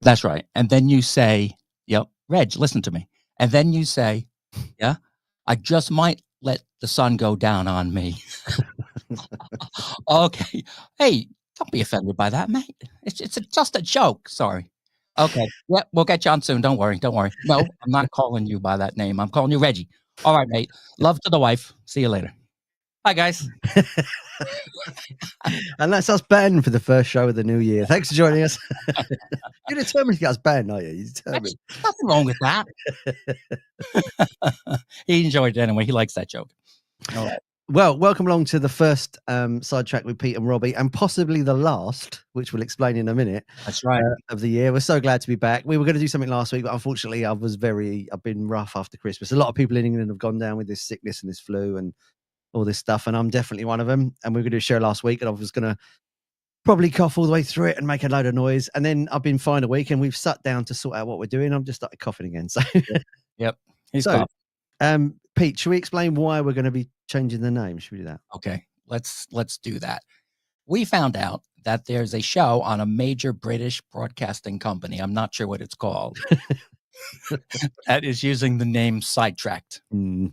That's right. And then you say, yep, Reg, listen to me. And then you say, yeah, I just might let the sun go down on me. Okay. Hey, don't be offended by that, mate. It's just a joke. Sorry. Okay. Yeah, we'll get you on soon. Don't worry. Don't worry. No, I'm not calling you by that name. I'm calling you Reggie. All right, mate. Love to the wife. See you later. Bye, guys. And that's us banned for the first show of the new year. Thanks for joining us. You're determined to get us banned, are you? You're determined. Nothing wrong with that. He enjoyed it anyway. He likes that joke. All right. Well, welcome along to the first Sidetrack with Pete and Robbie, and possibly the last, which we'll explain in a minute. That's right. Of the year. We're so glad to be back. We were going to do something last week, but unfortunately, I've been rough after Christmas. A lot of people in England have gone down with this sickness and this flu and all this stuff, and I'm definitely one of them. And we were going to do a show last week, and I was going to probably cough all the way through it and make a load of noise. And then I've been fine a week, and we've sat down to sort out what we're doing. I'm just started coughing again. So, yep. So, Pete, should we explain why we're going to be changing the name? Should we do that? Okay, let's do that. We found out that there's a show on a major British broadcasting company. I'm not sure what it's called. That is using the name Sidetracked. Not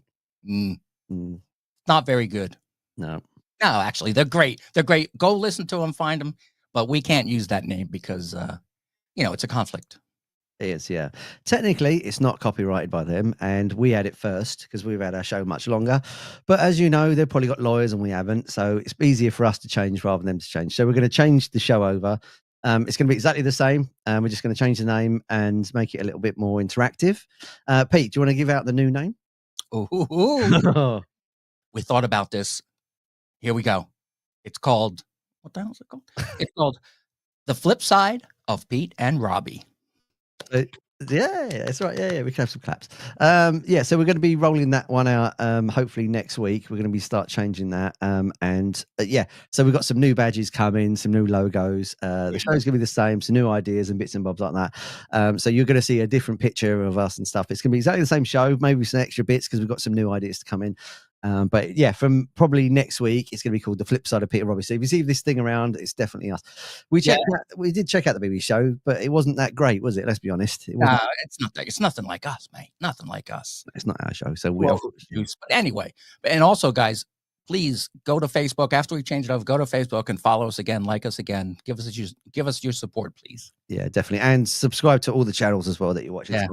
very good. No, actually, they're great. They're great. Go listen to them, find them. But we can't use that name because, it's a conflict. It is, yeah. Technically, it's not copyrighted by them, and we had it first because we've had our show much longer. But as you know, they've probably got lawyers and we haven't, so it's easier for us to change rather than them to change. So we're going to change the show over. It's going to be exactly the same. We're just going to change the name and make it a little bit more interactive. Pete, do you want to give out the new name? Ooh. We thought about this. Here we go. It's called, what the hell is it called? It's called The Flip Side of Pete and Robbie. Yeah, that's right. Yeah, we can have some claps. So we're going to be rolling that one out. Hopefully next week we're going to be start changing that. So we've got some new badges coming, some new logos. The show's going to be the same, some new ideas and bits and bobs like that. So you're going to see a different picture of us and stuff. It's going to be exactly the same show, maybe some extra bits because we've got some new ideas to come in. But yeah, from probably next week, it's going to be called The Flip Side of Pete and Robbie. So if you see this thing around, it's definitely us. We did check out the BBC show, but it wasn't that great, was it? Let's be honest. It's nothing like us, mate. Nothing like us. It's not our show. So but anyway, and also, guys, please go to Facebook after we change it over. Go to Facebook and follow us again, like us again. Give us your support, please. Yeah, definitely, and subscribe to all the channels as well that you're watching. Yeah,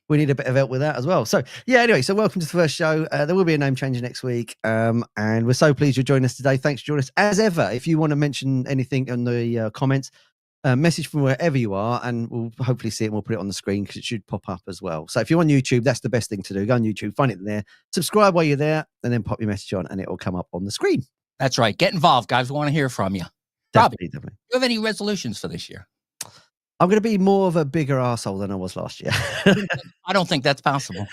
we need a bit of help with that as well. So yeah, anyway, so welcome to the first show. There will be a name change next week. And we're so pleased you're joining us today. Thanks for joining us. As ever, if you want to mention anything in the comments, message from wherever you are, and we'll hopefully see it and we'll put it on the screen because it should pop up as well. So if you're on YouTube, that's the best thing to do. Go on YouTube, find it there, subscribe while you're there, and then pop your message on and it will come up on the screen. That's right. Get involved, guys. We want to hear from you. Definitely. Do you have any resolutions for this year? I'm going to be more of a bigger arsehole than I was last year. I don't think that's possible.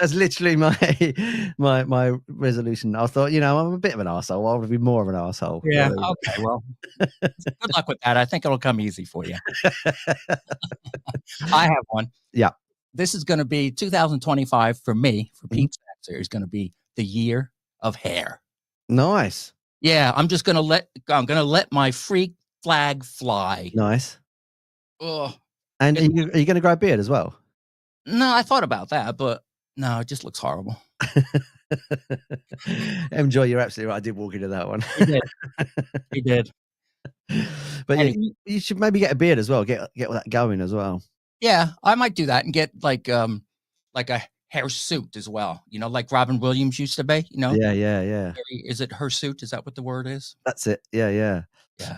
That's literally my resolution. I thought, I'm a bit of an arsehole. I want to be more of an arsehole. Yeah. Okay. Well, good luck with that. I think it'll come easy for you. I have one. Yeah. This is going to be 2025 for me, for Pete's answer, is going to be the year of hair. Nice. Yeah. I'm going to let my freak flag fly. Nice. Oh, and are you going to grow a beard as well? No, I thought about that, but no, it just looks horrible. MJoy, you're absolutely right. I did walk into that one. He did. But anyway, you should maybe get a beard as well. Get that going as well. Yeah, I might do that and get like a hair suit as well. Like Robin Williams used to be. Yeah. Is it her suit? Is that what the word is? That's it. Yeah.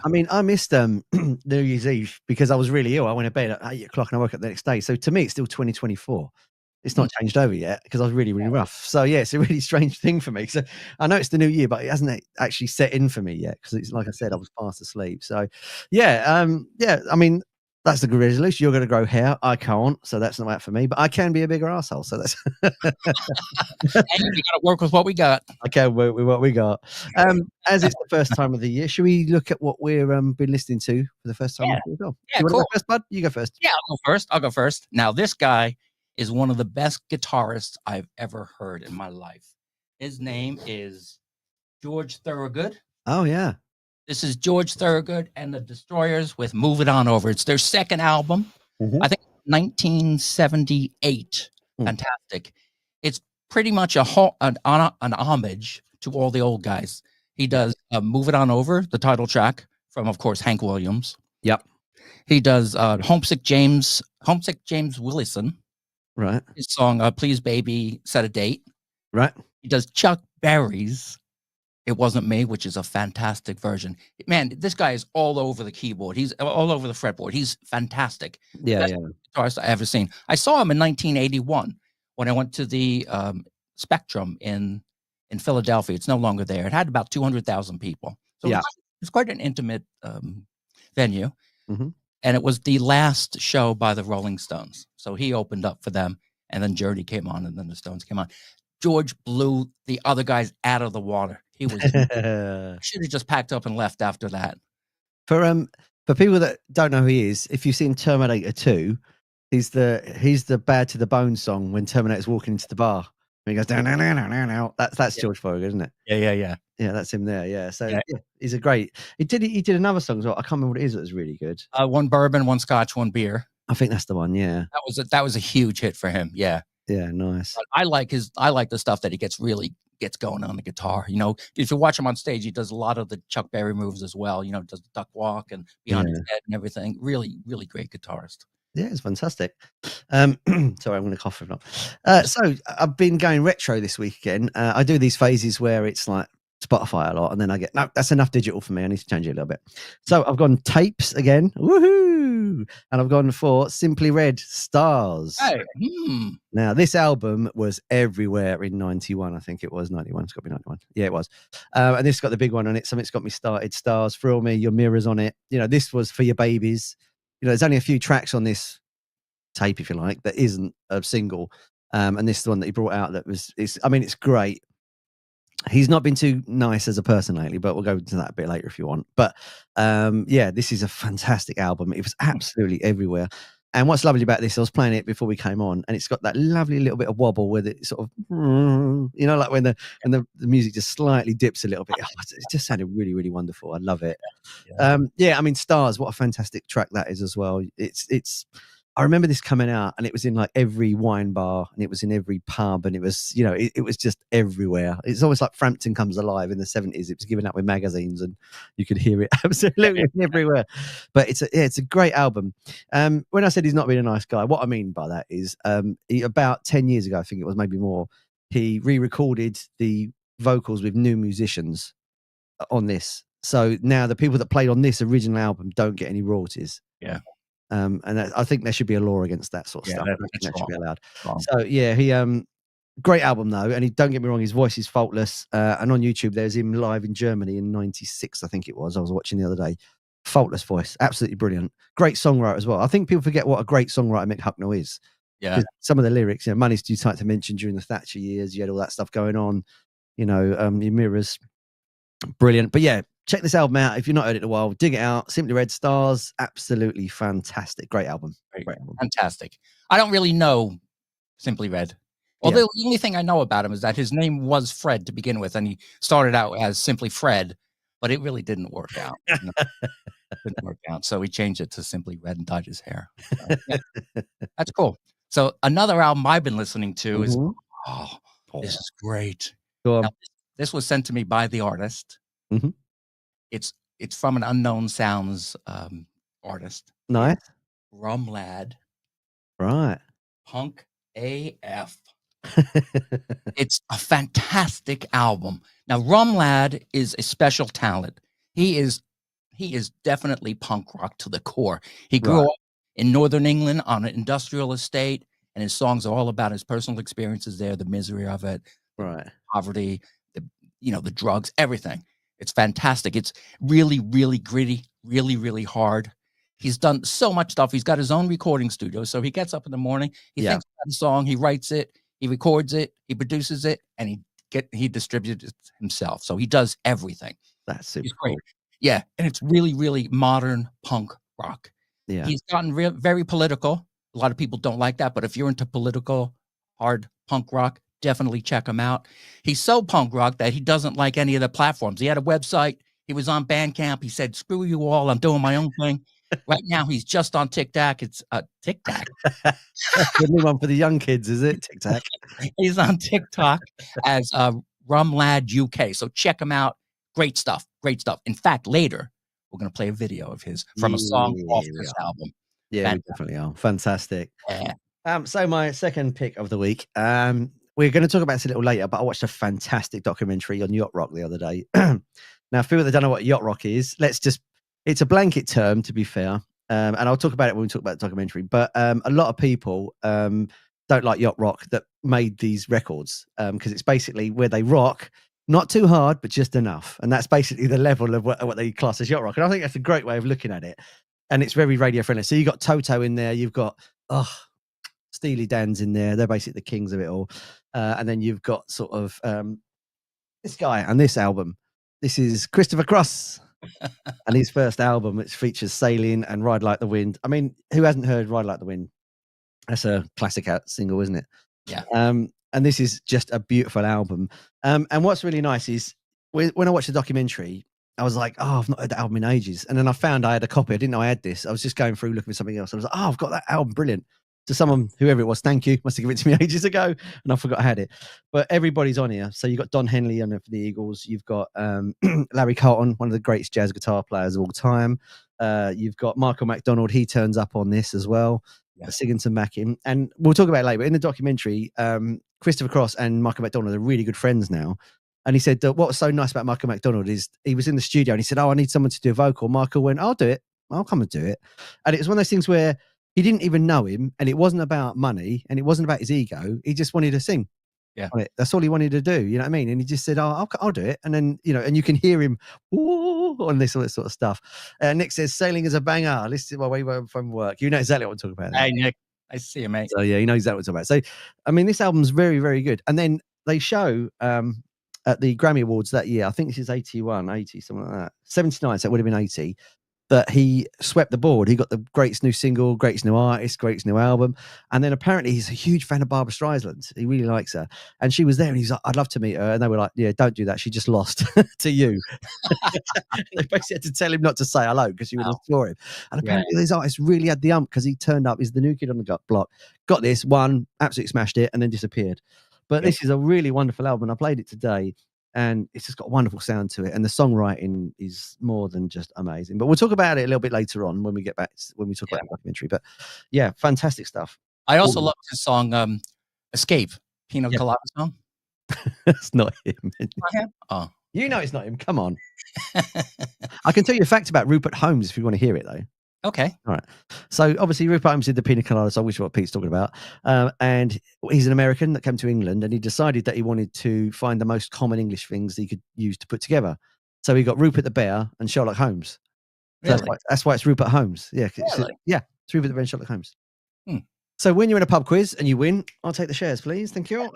I mean, I missed New Year's Eve because I was really ill. I went to bed at 8 o'clock and I woke up the next day. So to me, it's still 2024. It's not changed over yet because I was really, really rough. So yeah, it's a really strange thing for me. So I know it's the new year, but it hasn't actually set in for me yet because it's like I said, I was fast asleep. So yeah. I mean, that's the good resolution. You're going to grow hair. I can't, so that's not out for me. But I can be a bigger arsehole. So that's. And we got to work with what we got. I can work with what we got. As it's the first time of the year, should we look at what we're been listening to for the first time? Yeah, cool. You go first, bud? You go first. Yeah, I'll go first. Now, this guy is one of the best guitarists I've ever heard in my life. His name is George Thorogood. Oh yeah. This is George Thorogood and the Destroyers with "Move It On Over." It's their second album. Mhm. I think 1978. Fantastic. It's pretty much an homage to all the old guys. He does "Move It On Over," the title track from, of course, Hank Williams. Yep. He does Homesick James Willison. Right. His song "Please Baby Set a Date." Right. He does Chuck Berry's "It Wasn't Me," which is a fantastic version. Man, this guy is all over the keyboard. He's all over the fretboard. He's fantastic. Yeah, Best guitarist I ever seen. I saw him in 1981 when I went to the Spectrum in Philadelphia. It's no longer there. It had about 200,000 people. So it's quite an intimate venue. Mhm. And it was the last show by the Rolling Stones. So he opened up for them, and then Journey came on, and then the Stones came on. George blew the other guys out of the water. He was should have just packed up and left after that. For people that don't know who he is, if you've seen Terminator 2, he's the Bad to the Bone song when Terminator's walking into the bar. And he goes down. That's George Thorogood, isn't it? Yeah. Yeah, that's him there. Yeah. So he's a great. He did another song as well. I can't remember what it is. That was really good. One bourbon, one scotch, one beer. I think that's the one. Yeah. That was a huge hit for him. Yeah. Yeah. Nice. But I like the stuff that he gets going on the guitar. You know, if you watch him on stage, he does a lot of the Chuck Berry moves as well. You know, does the duck walk and behind his head and everything. Really, really great guitarist. Yeah, it's fantastic. Sorry, I'm going to cough if not. So I've been going retro this week again. I do these phases where it's like Spotify a lot, and then I get, no, that's enough digital for me. I need to change it a little bit. So I've gone tapes again. Woohoo! And I've gone for Simply Red Stars. Hey. Now, this album was everywhere in 91. I think it was 91. It's got to be 91. Yeah, it was. And this got the big one on it. Something's got me started. Stars, Thrill Me, Your Mirrors on it. You know, this was for your babies. You know, there's only a few tracks on this tape, if you like, that isn't a single. And this is the one that he brought out it's great. He's not been too nice as a person lately, but we'll go into that a bit later if you want. But this is a fantastic album. It was absolutely everywhere. And what's lovely about this, I was playing it before we came on, and it's got that lovely little bit of wobble with it, sort of, you know, like when the music just slightly dips a little bit. It just sounded really, really wonderful. I love it. I mean, Stars, what a fantastic track that is as well. It's. I remember this coming out, and it was in like every wine bar, and it was in every pub, and it was, you know, it was just everywhere. It's almost like Frampton Comes Alive in the 70s. It was given out with magazines, and you could hear it absolutely everywhere. But it's a great album. When I said he's not been a nice guy, what I mean by that is about 10 years ago, I think it was, maybe more, he re-recorded the vocals with new musicians on this. So now the people that played on this original album don't get any royalties. Yeah. And I think there should be a law against that sort of stuff. That should be allowed. Wrong. So yeah, he great album though, and don't get me wrong, his voice is faultless. And on YouTube, there's him live in Germany in '96, I think it was. I was watching the other day. Faultless voice, absolutely brilliant. Great songwriter as well. I think people forget what a great songwriter Mick Hucknall is. Yeah, some of the lyrics, you know, Money's Too Tight to Mention during the Thatcher years. You had all that stuff going on. You know, Your Mirrors, brilliant. But yeah. Check this album out if you've not heard it in a while. Dig it out. Simply Red Stars, absolutely fantastic. Great album. Great album. Fantastic. I don't really know Simply Red. Although the only thing I know about him is that his name was Fred to begin with, and he started out as simply Fred, but it really didn't work out. Didn't work out. So he changed it to Simply Red and dyed his hair. So, yeah. That's cool. So another album I've been listening to is this is great. Now, this was sent to me by the artist. Mm-hmm. It's from an Unknown Sounds artist. Nice. Rum Lad. Right. Punk AF. It's a fantastic album. Now, Rum Lad is a special talent. He is definitely punk rock to the core. He grew up in Northern England on an industrial estate, and his songs are all about his personal experiences there, the misery of it, poverty, the drugs, everything. It's fantastic. It's really, really gritty, really, really hard. He's done so much stuff. He's got his own recording studio. So he gets up in the morning, he thinks about a song, he writes it, he records it, he produces it, and he distributes it himself. So he does everything. That's super great. Cool. Yeah, and it's really, really modern punk rock. Yeah. He's gotten very political. A lot of people don't like that, but if you're into political, hard punk rock, definitely check him out. He's so punk rock that he doesn't like any of the platforms. He had a website. He was on Bandcamp. He said, "Screw you all. I'm doing my own thing." Right now, he's just on TikTok. It's TikTok. That's the new one for the young kids, is it? TikTok. He's on TikTok as Rum Lad UK. So check him out. Great stuff. Great stuff. In fact, later we're going to play a video of his from a song off this album. Yeah, we definitely are. Fantastic. Yeah. So my second pick of the week. We're going to talk about this a little later, but I watched a fantastic documentary on yacht rock the other day. Now, for people that don't know what yacht rock is, it's a blanket term, to be fair. And I'll talk about it when we talk about the documentary. But a lot of people don't like yacht rock that made these records because it's basically where they rock, not too hard, but just enough. And that's basically the level of what they class as yacht rock. And I think that's a great way of looking at it. And it's very radio friendly. So you've got Toto in there. You've got Steely Dan's in there. They're basically the kings of it all. And then you've got sort of this guy on this album. This is Christopher Cross. And his first album, which features Sailing and Ride Like the Wind. I mean, who hasn't heard Ride Like the Wind? That's a classic single, isn't it? Yeah. And this is just a beautiful album. And what's really nice is when I watched the documentary, I was like, oh, I've not heard that album in ages. And then I found I had a copy. I didn't know I had this. I was just going through looking for something else. I was like, oh, I've got that album. Brilliant. To someone, whoever it was, thank you. Must have given it to me ages ago. And I forgot I had it. But everybody's on here. So you've got Don Henley on there for the Eagles. You've got Larry Carlton, one of the greatest jazz guitar players of all time. You've got Michael McDonald. He turns up on this as well. Yeah. Singing some Mackin. And we'll talk about it later. But in the documentary, Christopher Cross and Michael McDonald are really good friends now. And he said that what was so nice about Michael McDonald is he was in the studio and he said, oh, I need someone to do a vocal. Michael went, I'll do it. I'll come and do it. And it was one of those things where he didn't even know him, and it wasn't about money, and it wasn't about his ego. He just wanted to sing. Yeah, that's all he wanted to do. You know what I mean? And he just said, "Oh, I'll do it." And then and you can hear him on this sort of stuff. Nick says, "Sailing is a banger." This is my way from work. You know exactly what I'm talking about. Hey, Nick, I see you, mate. So yeah, you know exactly what I'm talking about. So, I mean, this album's very, very good. And then they show at the Grammy Awards that year. I think this is 81, 80, something like that. 79, so it would have been 80. But he swept the board. He got the greatest new single, greatest new artist, greatest new album. And then apparently he's a huge fan of Barbra Streisand. He really likes her. And she was there and he's like, I'd love to meet her. And they were like, yeah, don't do that. She just lost to you. They basically had to tell him not to say hello because she would explore him. And apparently these artists really had the ump because he turned up. He's the new kid on the block. Got this, won, absolutely smashed it, and then disappeared. But this is a really wonderful album. I played it today. And it's just got a wonderful sound to it. And the songwriting is more than just amazing. But we'll talk about it a little bit later on when we get back, when we talk about the documentary. But yeah, fantastic stuff. I also love his song, Escape, Pina Colada song. That's not him. Not him? Oh. You know it's not him. Come on. I can tell you a fact about Rupert Holmes if you want to hear it, though. Okay. All right. So obviously Rupert Holmes did the Pina Colada song, which is what Pete's talking about. And he's an American that came to England and he decided that he wanted to find the most common English things that he could use to put together. So he got Rupert the Bear and Sherlock Holmes. So Really? that's why it's Rupert Holmes. Yeah. Really? It's Rupert the Bear and Sherlock Holmes. So when you're in a pub quiz and you win, I'll take the shares, please. Thank you.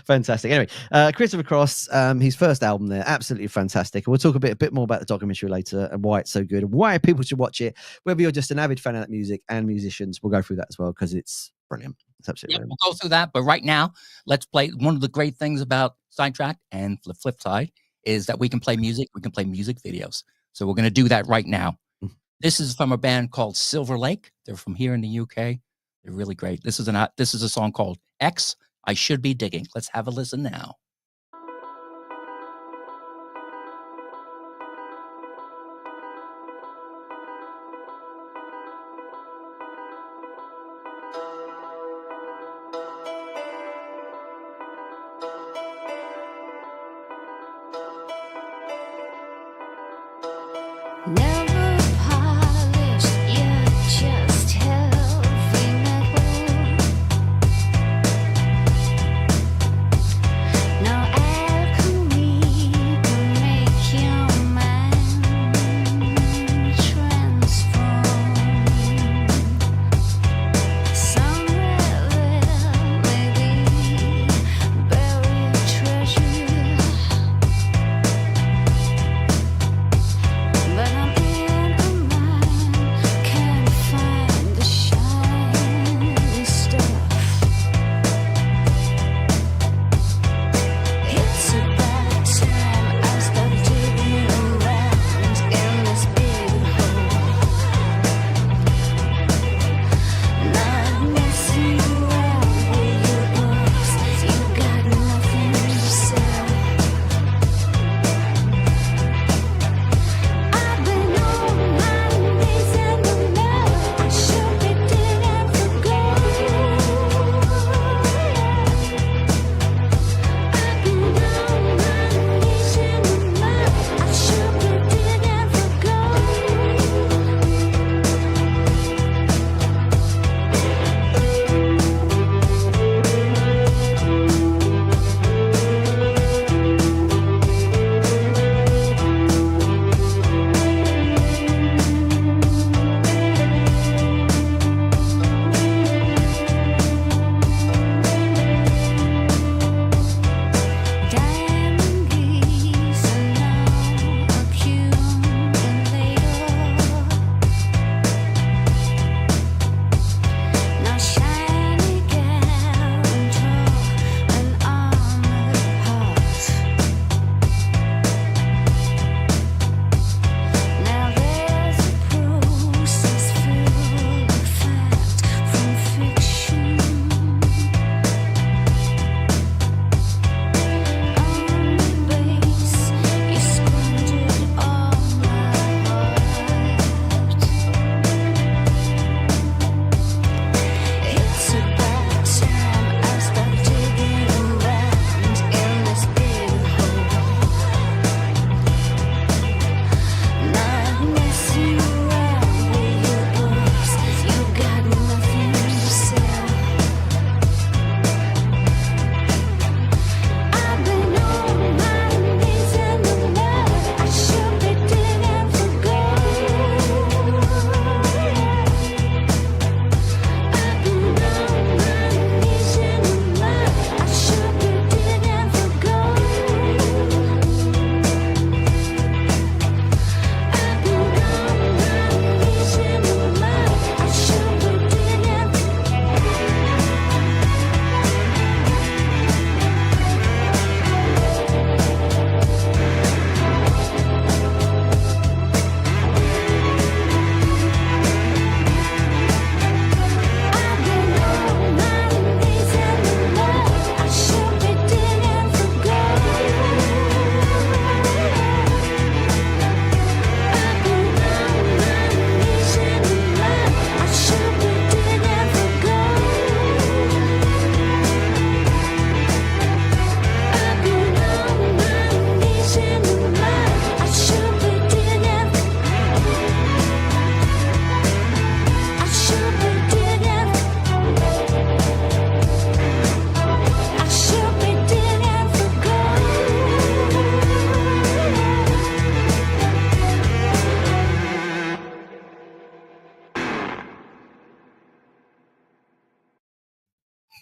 Fantastic. Anyway, Christopher Cross, his first album there, absolutely fantastic. We'll talk a bit more about the documentary later and why it's so good and why people should watch it. Whether you're just an avid fan of that music and musicians, we'll go through that as well because it's brilliant. It's absolutely brilliant. We'll go through that. But right now, let's play. One of the great things about Sidetracked and the flip side is that we can play music. We can play music videos. So we're going to do that right now. This is from a band called Silverlake. They're from here in the UK. They're really great. This is a song called X, I Should Be Digging. Let's have a listen now. But I'm in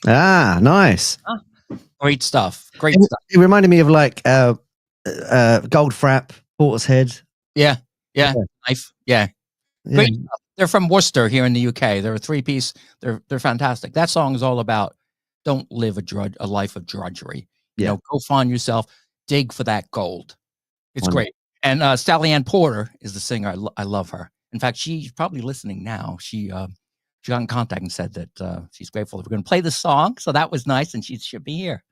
Ah, nice. Great stuff. Great It, stuff. it reminded me of like Goldfrapp, Portishead. Yeah. Yeah. Knife. Yeah. Yeah. Great stuff. They're from Worcester here in the UK. They're a 3-piece. They're fantastic. That song is all about don't live a life of drudgery. You Yeah. know, go find yourself, dig for that gold. It's Wonderful. great. And Sally Ann Porter is the singer. I love her. In fact, she's probably listening now. She got in contact and said that she's grateful that we're going to play the song. So that was nice, and she should be here.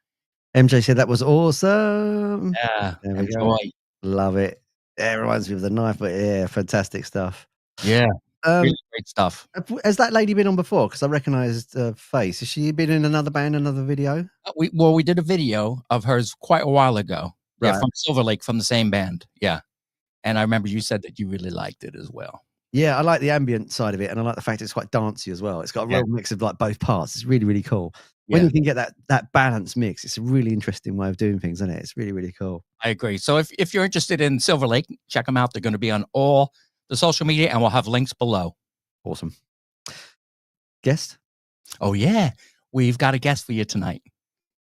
MJ said that was awesome. Yeah, There we enjoy. go. Love it. Yeah, it reminds me of the knife, but yeah, fantastic stuff. Yeah, really great stuff. Has that lady been on before? Because I recognised her face. Has she been in another band, another video? We did a video of hers quite a while ago. Right. Yeah, from Silverlake, from the same band. Yeah, and I remember you said that you really liked it as well. Yeah, I like the ambient side of it, and I like the fact it's quite dancey as well. It's got a real mix of like both parts. It's really, really cool. When you can get that balanced mix, it's a really interesting way of doing things, isn't it? It's really, really cool. I agree. So if you're interested in Silverlake, check them out. They're going to be on all the social media, and we'll have links below. Awesome. Guest? Oh, yeah. We've got a guest for you tonight.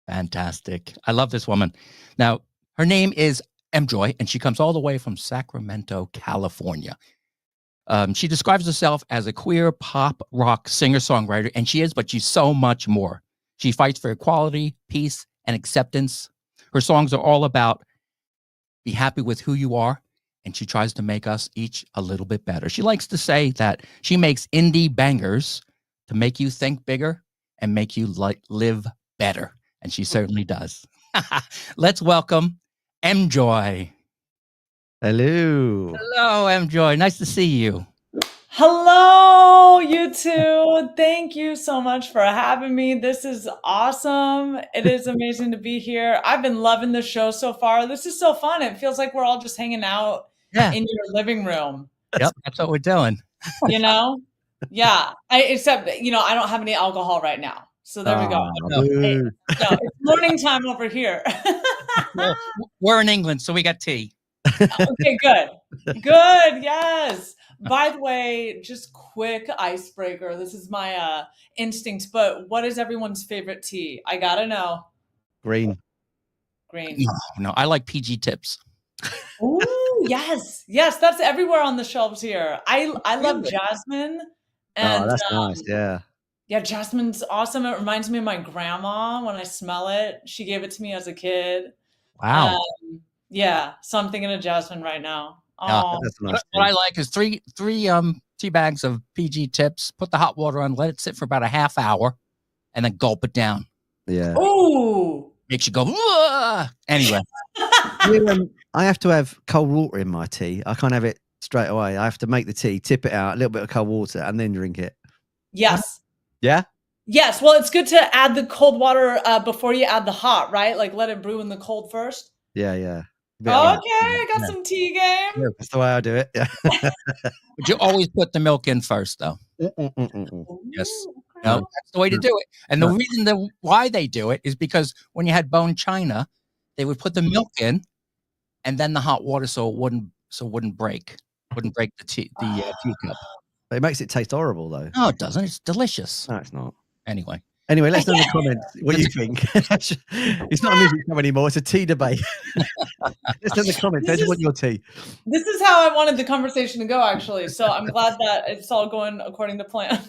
Fantastic. I love this woman. Now, her name is MJoy, and she comes all the way from Sacramento, California. She describes herself as a queer pop rock singer-songwriter, and she is, but she's so much more. She fights for equality, peace, and acceptance. Her songs are all about be happy with who you are, and she tries to make us each a little bit better. She likes to say that she makes indie bangers to make you think bigger and make you live better, and she certainly does. Let's welcome MJoy. Hello. Hello, MJoy. Nice to see you. Hello, you two. Thank you so much for having me. This is awesome. It is amazing to be here. I've been loving the show so far. This is so fun. It feels like we're all just hanging out in your living room. Yep, that's what we're doing. You know? Yeah. Except, I don't have any alcohol right now. So there we go. Hey, it's morning time over here. Well, we're in England, so we got tea. Okay, good. Good, yes. By the way, just quick icebreaker. This is my instinct, but what is everyone's favorite tea? I gotta know. Green. Green. No, I like PG Tips. Ooh, yes. Yes, that's everywhere on the shelves here. I love jasmine. And, that's nice, yeah. Yeah, jasmine's awesome. It reminds me of my grandma when I smell it. She gave it to me as a kid. Wow. Yeah, so I'm thinking of jasmine right now. That's nice. What I like is three tea bags of PG Tips. Put the hot water on, let it sit for about a half hour, and then gulp it down. Yeah. Ooh. Makes you go. Whoa! Anyway, I have to have cold water in my tea. I can't have it straight away. I have to make the tea, tip it out, a little bit of cold water, and then drink it. Yes. Yeah. Yes. Well, it's good to add the cold water before you add the hot, right? Like let it brew in the cold first. Yeah, yeah. Okay, I got some tea game. That's the way I do it. Yeah. But you always put the milk in first, though. Yes. No, that's the way to do it. And the reason why they do it is because when you had bone china, they would put the milk in, and then the hot water so it wouldn't break the teacup. But it makes it taste horrible, though. No, it doesn't. It's delicious. No, it's not. Anyway, let's know in the comments what you think. It's not a music show anymore. It's a tea debate. Let's know in the comments. I just want your tea. This is how I wanted the conversation to go, actually. So I'm glad that it's all going according to plan.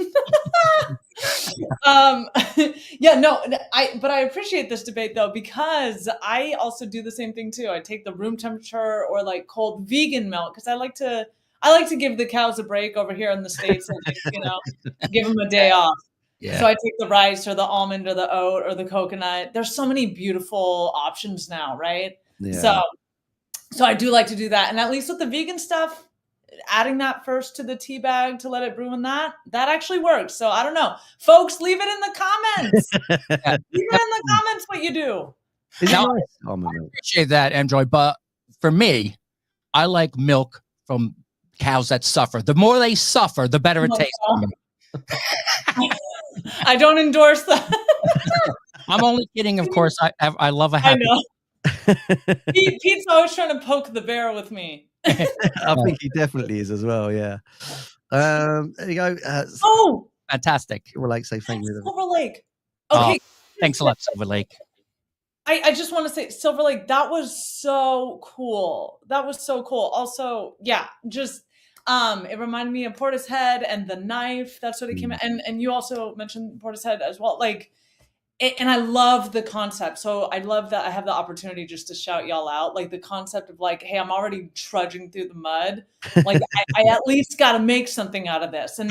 But I appreciate this debate though, because I also do the same thing too. I take the room temperature or like cold vegan milk because I like to give the cows a break over here in the States and give them a day off. Yeah. So I take the rice or the almond or the oat or the coconut. There's so many beautiful options now, right? Yeah. So I do like to do that. And at least with the vegan stuff, adding that first to the tea bag to let it brew in that actually works. So I don't know. Folks, leave it in the comments. Leave it in the comments what you do. Now, I appreciate that, MJoy, but for me, I like milk from cows that suffer. The more they suffer, the better it tastes for me. I don't endorse that. I'm only kidding, of course. I love a happy. I know. Pete's always trying to poke the bear with me. I think he definitely is as well. Yeah. There you go. Oh, fantastic. Silverlake, say thank you. Silverlake. Okay. Thanks a lot, Silverlake. I just want to say, Silverlake, that was so cool. That was so cool. Also, yeah, just it reminded me of Portishead and the knife. That's what it came out. And you also mentioned Portishead as well. Like, and I love the concept. So I love that I have the opportunity just to shout y'all out. Like the concept of like, hey, I'm already trudging through the mud. Like I at least got to make something out of this. And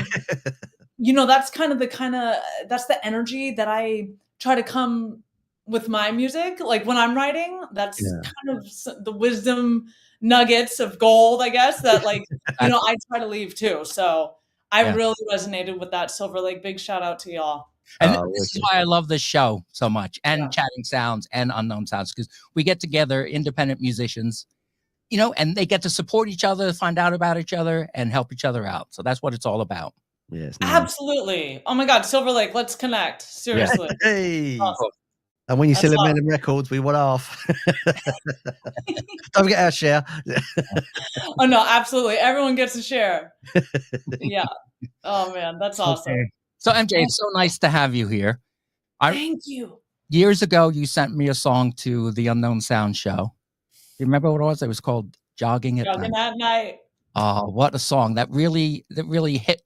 that's that's the energy that I try to come with my music. Like when I'm writing, that's kind of the wisdom nuggets of gold, I guess, that like, I try to leave too. So I really resonated with that, Silverlake. Big shout out to y'all. And this is why I love this show so much, and Chatting Sounds and Unknown Sounds, because we get together, independent musicians, and they get to support each other, find out about each other, and help each other out. So that's what it's all about. Yes, absolutely. Oh my God, Silverlake, let's connect. Seriously. Yeah. Hey. Awesome. And when you sell Men and Records, we want off. Don't forget our share. Oh no, absolutely. Everyone gets a share. Yeah. Oh man, that's awesome. Okay. So MJ, it's so nice to have you here. Thank you. Years ago, you sent me a song to the Unknown Sound show. Do you remember what it was? It was called Jogging at Night. At Night. Oh, what a song. That really hit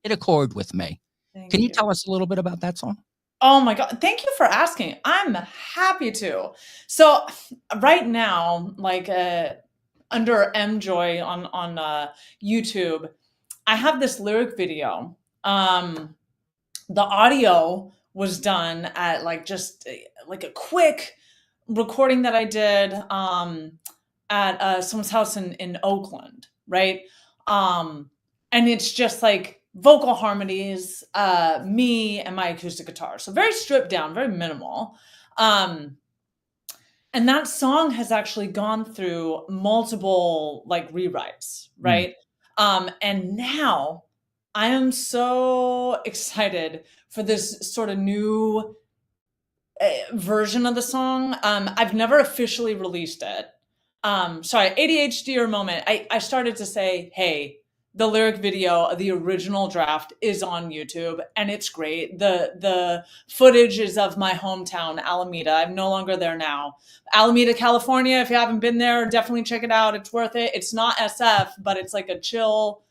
a chord with me. Can you tell us a little bit about that song? Oh my God. Thank you for asking. I'm happy to. So right now, like under MJoy on YouTube, I have this lyric video. The audio was done at like just like a quick recording that I did at someone's house in Oakland, right? And it's just like vocal harmonies, me and my acoustic guitar. So very stripped down, very minimal. And that song has actually gone through multiple like rewrites, right? And now I am so excited for this sort of new version of the song. I've never officially released it. Sorry, ADHD moment. I started to say, hey, the lyric video of the original draft is on YouTube and it's great. The footage is of my hometown, Alameda. I'm no longer there now. Alameda, California. If you haven't been there, definitely check it out. It's worth it. It's not SF, but it's like a chill,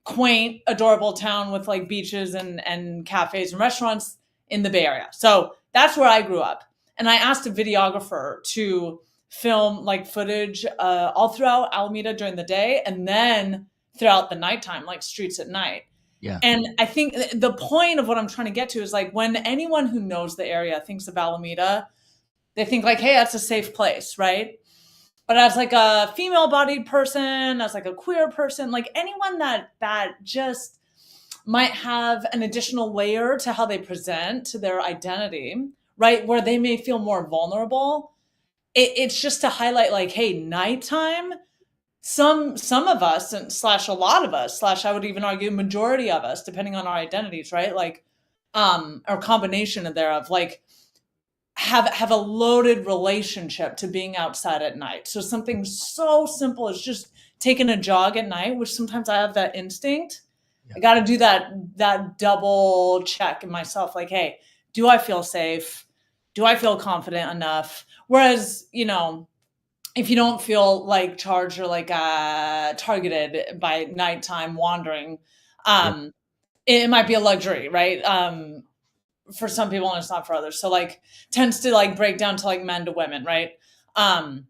quaint, adorable town with like beaches and cafes and restaurants in the Bay Area. So that's where I grew up. And I asked a videographer to film like footage all throughout Alameda during the day and then throughout the nighttime, like streets at night. Yeah. And I think the point of what I'm trying to get to is like when anyone who knows the area thinks of Alameda, they think like, hey, that's a safe place, right? But as like a female-bodied person, as like a queer person, like anyone that just might have an additional layer to how they present to their identity, right? Where they may feel more vulnerable. It's just to highlight like, hey, nighttime, some of us and / a lot of us / I would even argue majority of us, depending on our identities, right? Like, or combination of thereof, like have a loaded relationship to being outside at night. So something so simple as just taking a jog at night, which sometimes I have that instinct. Yeah. I got to do that double check in myself. Like, hey, do I feel safe? Do I feel confident enough? Whereas, if you don't feel like charged or like targeted by nighttime wandering, it might be a luxury, right? For some people and it's not for others. So like tends to like break down to like men to women, right? And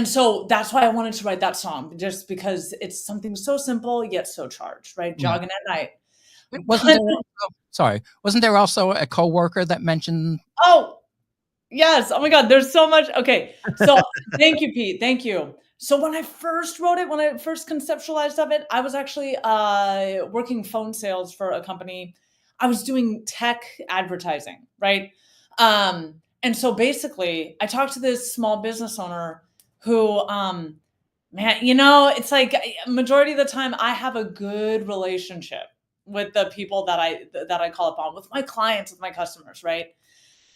so that's why I wanted to write that song, just because it's something so simple yet so charged, right? Jogging at night. Wasn't there also a coworker that mentioned? Oh, yes. Oh my God. There's so much. Okay. So thank you, Pete. Thank you. So when I first wrote it, when I first conceptualized of it, I was actually working phone sales for a company. I was doing tech advertising, right? And so basically I talked to this small business owner who, man, it's like majority of the time I have a good relationship with the people that I call upon, with my clients, with my customers, right?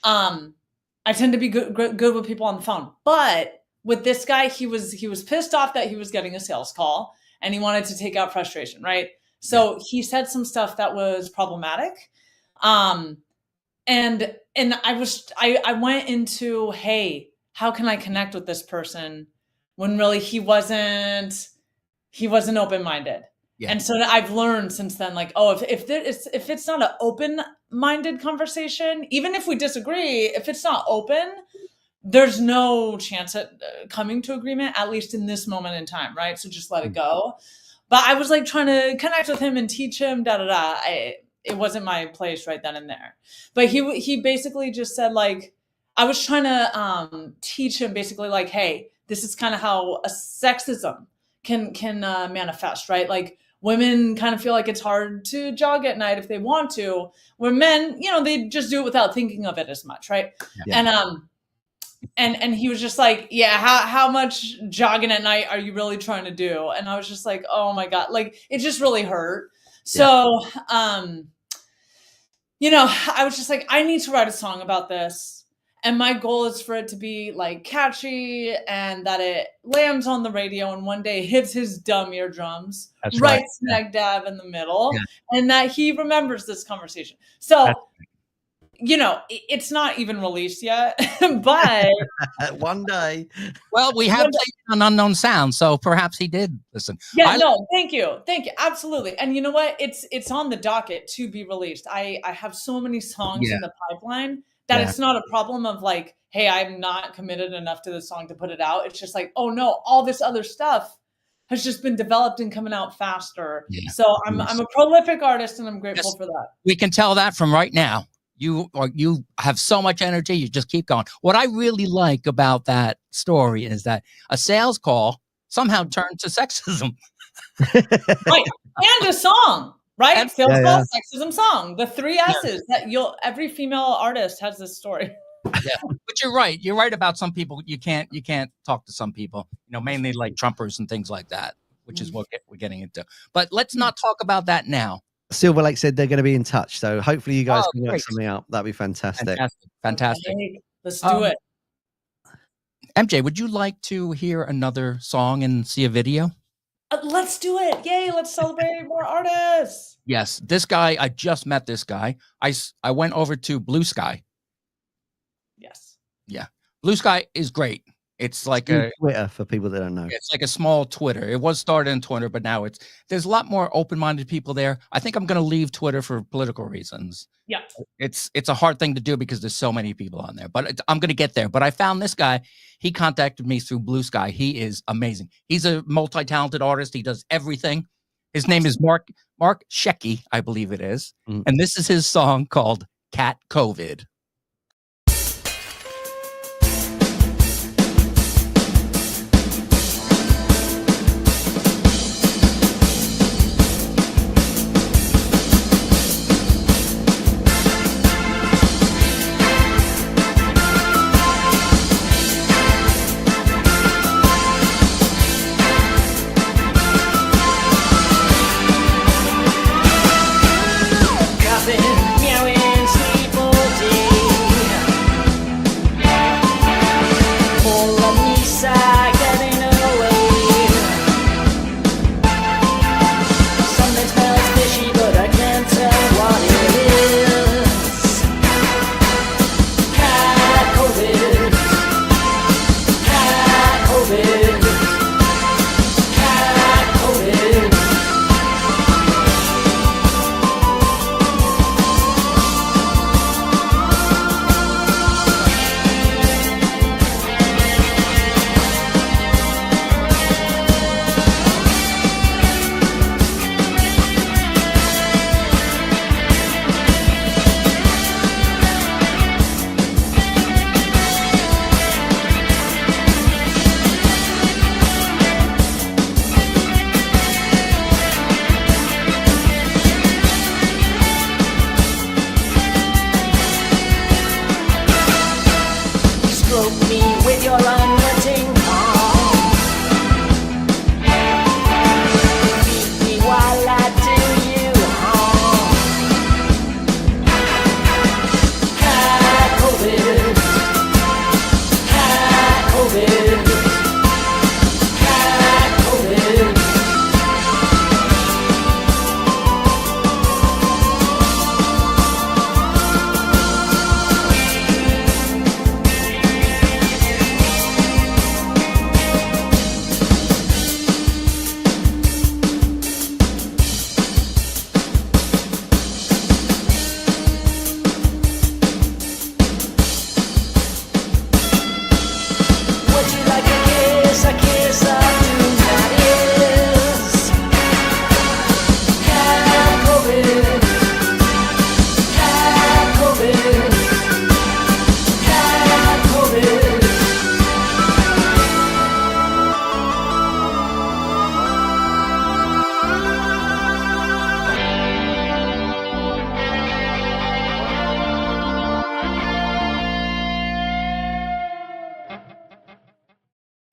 I tend to be good with people on the phone, but with this guy, he was pissed off that he was getting a sales call and he wanted to take out frustration, right? So he said some stuff that was problematic. And I went into, hey, how can I connect with this person when really he wasn't open-minded. Yeah. And so I've learned since then, like, oh, if it's not an open-minded conversation, even if we disagree, if it's not open, there's no chance at coming to agreement, at least in this moment in time, right? So just let it go. But I was like trying to connect with him and teach him, it wasn't my place right then and there. But he basically just said, like, I was trying to teach him basically, like, hey, this is kind of how a sexism can manifest, right? Like, women kind of feel like it's hard to jog at night if they want to, where men, they just do it without thinking of it as much, right? Yeah. And he was just like, yeah, how much jogging at night are you really trying to do? And I was just like, oh my God, like, it just really hurt. So, I was just like, I need to write a song about this. And my goal is for it to be like catchy and that it lands on the radio and one day hits his dumb eardrums, right smack dab in the middle, and that he remembers this conversation. So, it's not even released yet, but one day. Well, we have played on Unknown Sound, so perhaps he did listen. Yeah, thank you, absolutely. And you know what? It's on the docket to be released. I have so many songs in the pipeline that it's not a problem of like, hey, I'm not committed enough to the song to put it out. It's just like, oh no, all this other stuff has just been developed and coming out faster. Yeah. So I'm a prolific artist and I'm grateful for that. We can tell that from right now. You have so much energy, you just keep going. What I really like about that story is that a sales call somehow turned to sexism. Right. And a song. Right? Sales call, sexism song. The 3 S's that every female artist has this story. Yeah. But you're right. You're right about some people. You can't talk to some people, mainly like Trumpers and things like that, which is what we're getting into. But let's not talk about that now. Silverlake said they're going to be in touch. So hopefully you guys can work something out. That'd be fantastic. Fantastic. Okay, let's do it. MJ, would you like to hear another song and see a video? Let's do it. Yay. Let's celebrate more artists. Yes. This guy, I just met this guy. I went over to Blue Sky. Yes. Yeah. Blue Sky is great. It's like a Twitter for people that don't know. It's like a small Twitter. It was started in Twitter, but now there's a lot more open-minded people there. I think I'm going to leave Twitter for political reasons. Yeah. It's a hard thing to do because there's so many people on there, but I'm going to get there. But I found this guy. He contacted me through Blue Sky. He is amazing. He's a multi-talented artist. He does everything. His name is Mark Sheeky, I believe it is. Mm. And this is his song called Cat COVID.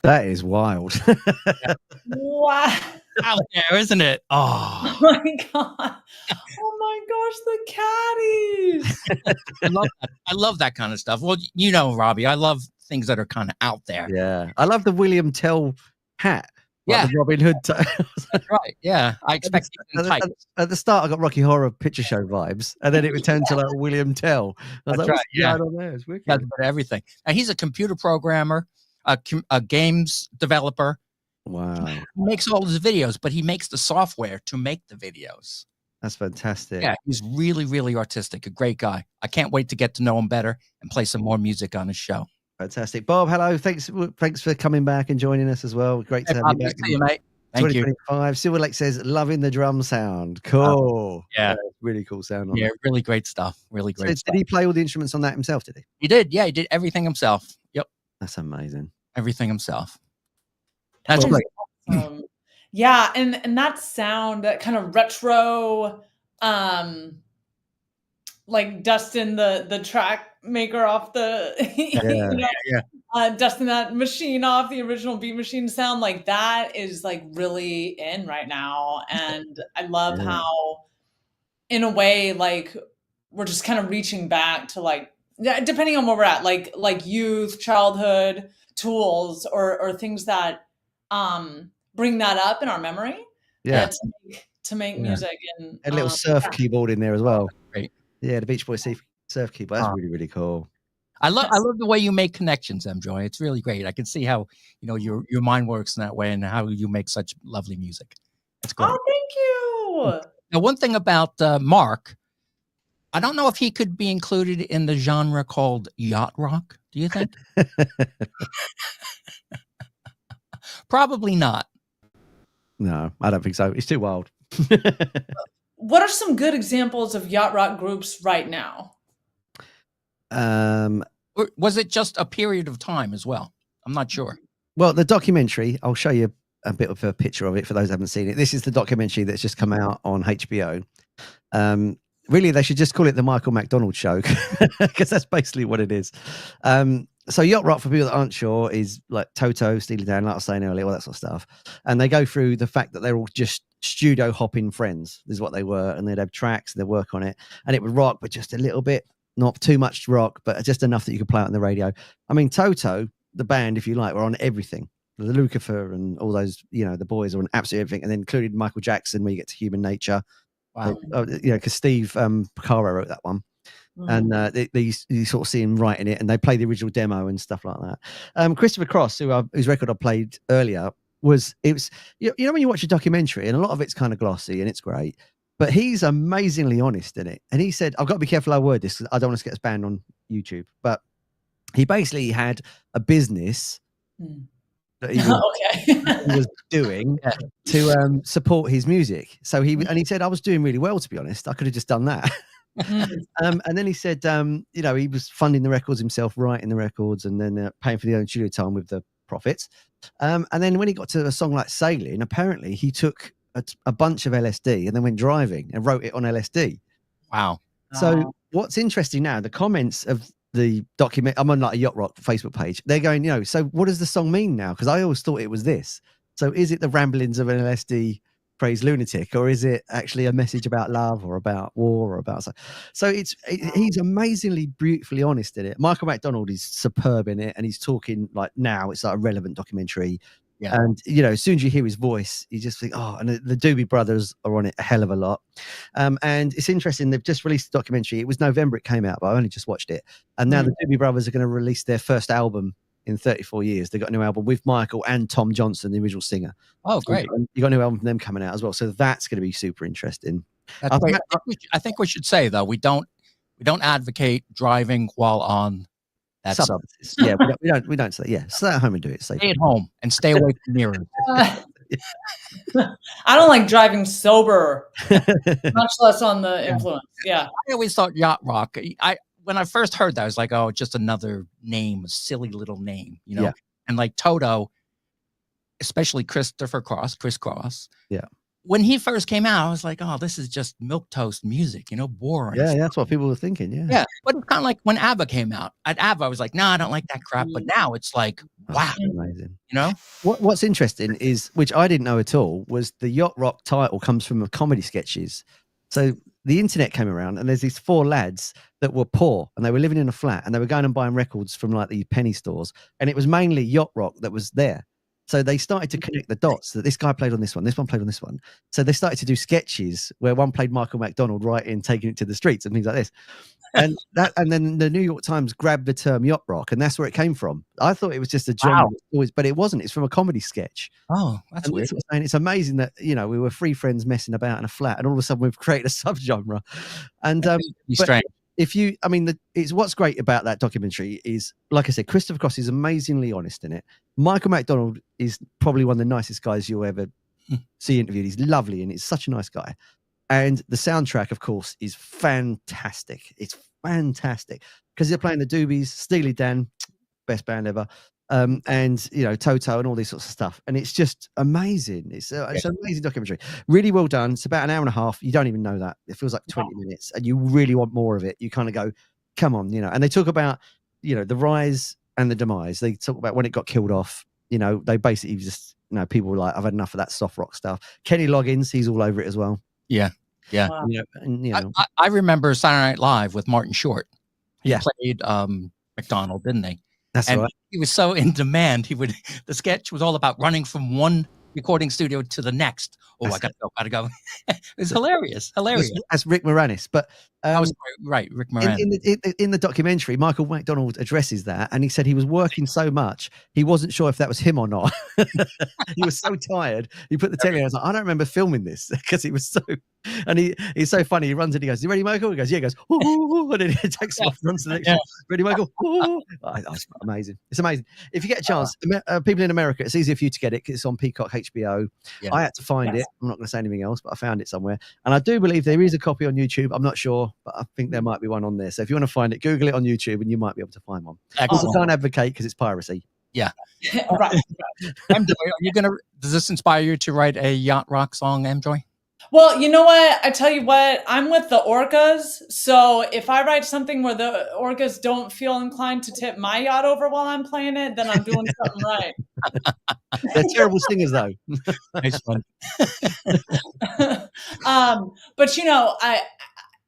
That is wild. Wow. Out there, isn't it? Oh, Oh my god. Oh my gosh, the caddies. I love that. I love that kind of stuff. Well, you know, Robbie, I love things that are kind of out there. Yeah, I love the William Tell hat. Like Yeah. the Robin Hood. That's right. Yeah, I expect At the start, I got Rocky Horror Picture Show vibes, and then it would turn to like William Tell. I was That's like, right, what's yeah. going on there? It's wicked. that's about everything. And he's a computer programmer, a games developer. Wow, He makes all his videos, but he makes the software to make the videos. that's fantastic. Yeah, he's really, really artistic. A great guy. I can't wait to get to know him better and play some more music on his show. Fantastic. Bob, hello. Thanks for coming back and joining us as well. Great to Hey, have Bob, you good back. to see you, mate. Thank you. 2025. Silverlake says, loving the drum sound. Cool. Yeah. Really cool sound on Yeah, that. really great stuff. Really So great stuff. did he play all the instruments on that himself, did he? He did. Yeah, he did everything himself. Yep, That's amazing. everything himself. That's Well, great. Yeah, and that sound, that kind of retro, like dusting the track maker off the dusting that machine off, the original beat machine sound, like that is like really in right now. And I love how, in a way, like we're just kind of reaching back to like, depending on where we're at, like youth, childhood tools or things that bring that up in our memory. Yeah. To make music. And a little surf keyboard in there as well. Great. Yeah, the Beach Boys surf keyboard. That's really, really cool. I love the way you make connections, MJoy. It's really great. I can see how, you know, your mind works in that way and how you make such lovely music. It's great. Oh, thank you. Now, one thing about Mark, I don't know if he could be included in the genre called yacht rock. Do you think? Probably not. No, I don't think so. It's too wild. What are some good examples of yacht rock groups right now? Or was it just a period of time as well? I'm not sure. Well, the documentary, I'll show you a bit of a picture of it for those who haven't seen it. This is the documentary that's just come out on HBO. Really, they should just call it the Michael McDonald Show, because that's basically what it is. So yacht rock, for people that aren't sure, is like Toto, Steely Dan, like I was saying earlier, all that sort of stuff. And they go through the fact that they're all just studio hopping friends, is what they were. And they'd have tracks, they'd work on it. And it would rock, but just a little bit, not too much rock, but just enough that you could play it on the radio. I mean, Toto, the band, if you like, were on everything. The Lucifer and all those, you know, the boys are on absolutely everything. And then included Michael Jackson, where you get to Human Nature. Wow. You know, because Steve Picaro wrote that one. And you sort of see him writing it, and they play the original demo and stuff like that. Christopher Cross, whose record I played earlier, was you know when you watch a documentary, and a lot of it's kind of glossy and it's great, but he's amazingly honest in it. And he said, I've got to be careful how I word this because I don't want to get us banned on YouTube, but he basically had a business that he was doing to support his music. So he said, I was doing really well, to be honest. I could have just done that. And then he said, you know, he was funding the records himself, writing the records, and then paying for the own studio time with the profits. And then when he got to a song like Sailing, apparently he took a bunch of LSD and then went driving and wrote it on LSD. Wow. So what's interesting now, the comments of the document, I'm on like a Yacht Rock Facebook page, they're going, you know, so what does the song mean now? Because I always thought it was this. So is it the ramblings of an LSD crazed lunatic, or is it actually a message about love or about war or about so he's amazingly beautifully honest in it. Michael McDonald is superb in it, and he's talking like now it's like a relevant documentary. And you know, as soon as you hear his voice, you just think, oh. And the Doobie Brothers are on it a hell of a lot. And it's interesting, they've just released a documentary. It was November it came out, but I only just watched it. And now the Doobie Brothers are going to release their first album in 34 years. They got a new album with Michael and Tom Johnson, the original singer. Oh, great. You got a new album from them coming out as well. So that's going to be super interesting. That's great. I think we should say, though, we don't advocate driving while on that substance. Yeah, we don't say, yeah, stay at home and do it. Stay at home and stay away from mirrors. I don't like driving sober, much less on the influence. Yeah. I always thought yacht rock. When I first heard that, I was like, oh, just another name, a silly little name, you know? Yeah. And like Toto, especially Chris Cross. Yeah. when he first came out, I was like, oh, this is just milquetoast music, you know, boring. Yeah, that's what people were thinking. Yeah. Yeah. But it's kind of like when ABBA came out. At ABBA, I was like, no, I don't like that crap. But now it's like, wow. Amazing. You know? What's interesting is, which I didn't know at all, was the yacht rock title comes from comedy sketches. So the internet came around and there's these 4 lads that were poor and they were living in a flat and they were going and buying records from like the penny stores. And it was mainly yacht rock that was there. So they started to connect the dots that this guy played on this one, this one played on this one. So they started to do sketches where one played Michael McDonald writing, taking it to the streets and things like this. And then the New York Times grabbed the term yacht rock, and that's where it came from. I thought it was just a genre, but it wasn't. It's from a comedy sketch. Oh, that's weird. And it's amazing that, you know, we were 3 friends messing about in a flat, and all of a sudden we've created a subgenre. And strange. It's what's great about that documentary is, like I said, Christopher Cross is amazingly honest in it. Michael McDonald is probably one of the nicest guys you'll ever see interviewed. He's lovely and he's such a nice guy. And the soundtrack, of course, is fantastic. It's fantastic because they're playing the Doobies, Steely Dan, best band ever, and you know, Toto and all these sorts of stuff. And it's just amazing. It's an amazing documentary. Really well done. It's about an hour and a half. You don't even know that. It feels like 20 minutes, and you really want more of it. You kind of go, come on, you know. And they talk about, you know, the rise and the demise. They talk about when it got killed off. You know, they basically just, you know, people were like, I've had enough of that soft rock stuff. Kenny Loggins, he's all over it as well. Yeah. Yeah. Wow. You know, and, you know. I remember Saturday Night Live with Martin Short. He Yeah. played McDonald, didn't they? That's and right. he was so in demand. The sketch was all about running from one recording studio to the next. Oh, I gotta go. It was hilarious. That's Rick Moranis. But I was right, Rick Moranis. in the documentary, Michael McDonald addresses that, and he said he was working so much he wasn't sure if that was him or not. He was so tired. He put the telly on. I was like, I don't remember filming this because he was so. And he's so funny. He runs and he goes, "You ready, Michael?" He goes, "Yeah." He goes, "Ooh," and then he takes off, runs to the next one. "Ready, Michael?" Ooh. Oh, it's amazing. It's amazing. If you get a chance, people in America, it's easier for you to get it because it's on Peacock HBO. Yeah. I had to find it. I'm not going to say anything else, but I found it somewhere. And I do believe there is a copy on YouTube. I'm not sure, but I think there might be one on there. So if you want to find it, Google it on YouTube and you might be able to find one. Also, can't advocate because it's piracy. Yeah. Right. MJoy, does this inspire you to write a yacht rock song, MJoy? Well, you know what? I tell you what, I'm with the orcas. So if I write something where the orcas don't feel inclined to tip my yacht over while I'm playing it, then I'm doing something right. They're terrible singers, though. Nice one. But you know,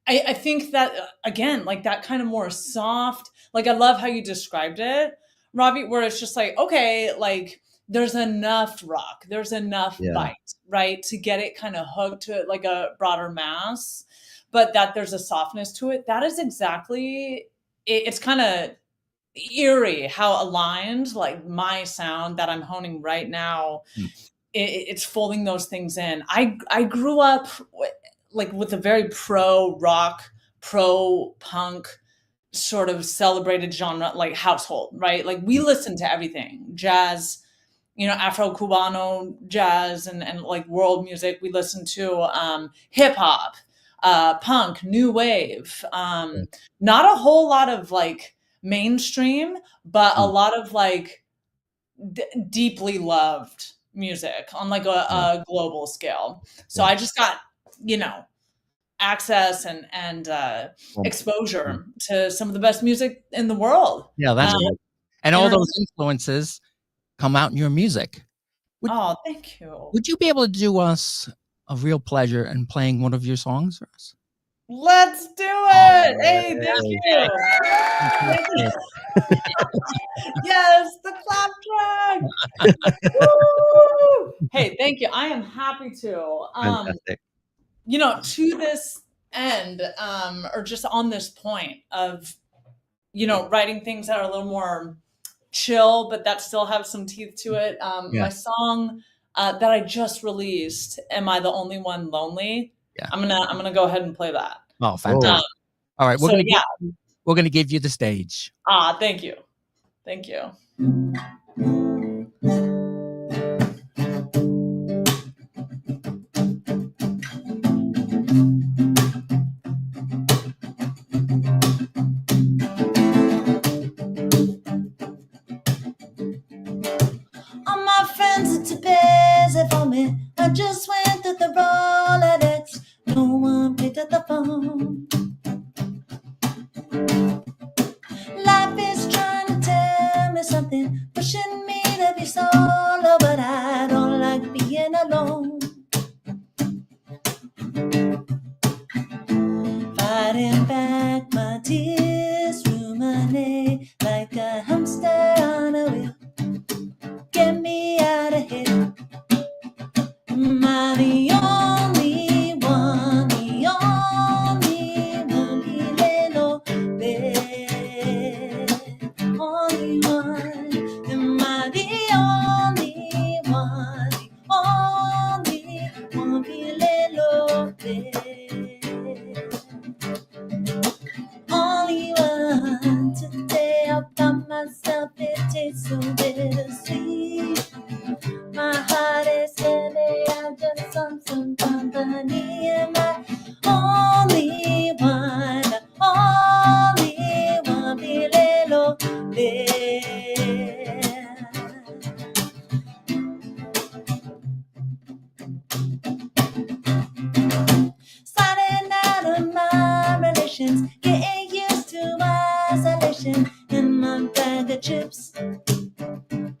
I think that again, like that kind of more soft. Like I love how you described it, Robbie, where it's just like, okay, like there's enough rock, there's enough bite, right, to get it kind of hooked to it like a broader mass, but that there's a softness to it. That is exactly it. It's kind of eerie how aligned like my sound that I'm honing right now. It's folding those things in. I grew up with a very pro rock, pro punk sort of celebrated genre, like household, right? Like we listen to everything, jazz, you know, Afro-Cubano jazz and like world music. We listen to hip hop, punk, new wave, not a whole lot of like mainstream, but a lot of like deeply loved music on like a global scale. So I just got, you know, access and exposure to some of the best music in the world. Yeah, that's good. And all those influences come out in your music. Thank you. Would you be able to do us a real pleasure in playing one of your songs for us? Let's do it. Hey, thank you. Thank you. Yes, the clap track. Woo! Hey, thank you. I am happy to. Fantastic. You know, to this end, or just on this point of, you know, writing things that are a little more chill, but that still have some teeth to it. My song that I just released, "Am I the Only One Lonely?" Yeah. I'm gonna go ahead and play that. Oh, fantastic! All right, we're gonna give you the stage. Thank you, thank you. All my friends are too busy for me. I just went through the road. pushing me to be solo, but I don't like being alone. Fighting back my tears, ruminate like a hamster on a wheel. Get me out of here. Am I the only one, the only one, little bit, only one? Am I the only one, little bit, only one? Today I found myself, it tastes so bittersweet. My heart is heavy, I just want some company. Am I only one, be little bit. Sliding out of my relations, getting used to isolation, and my bag of chips,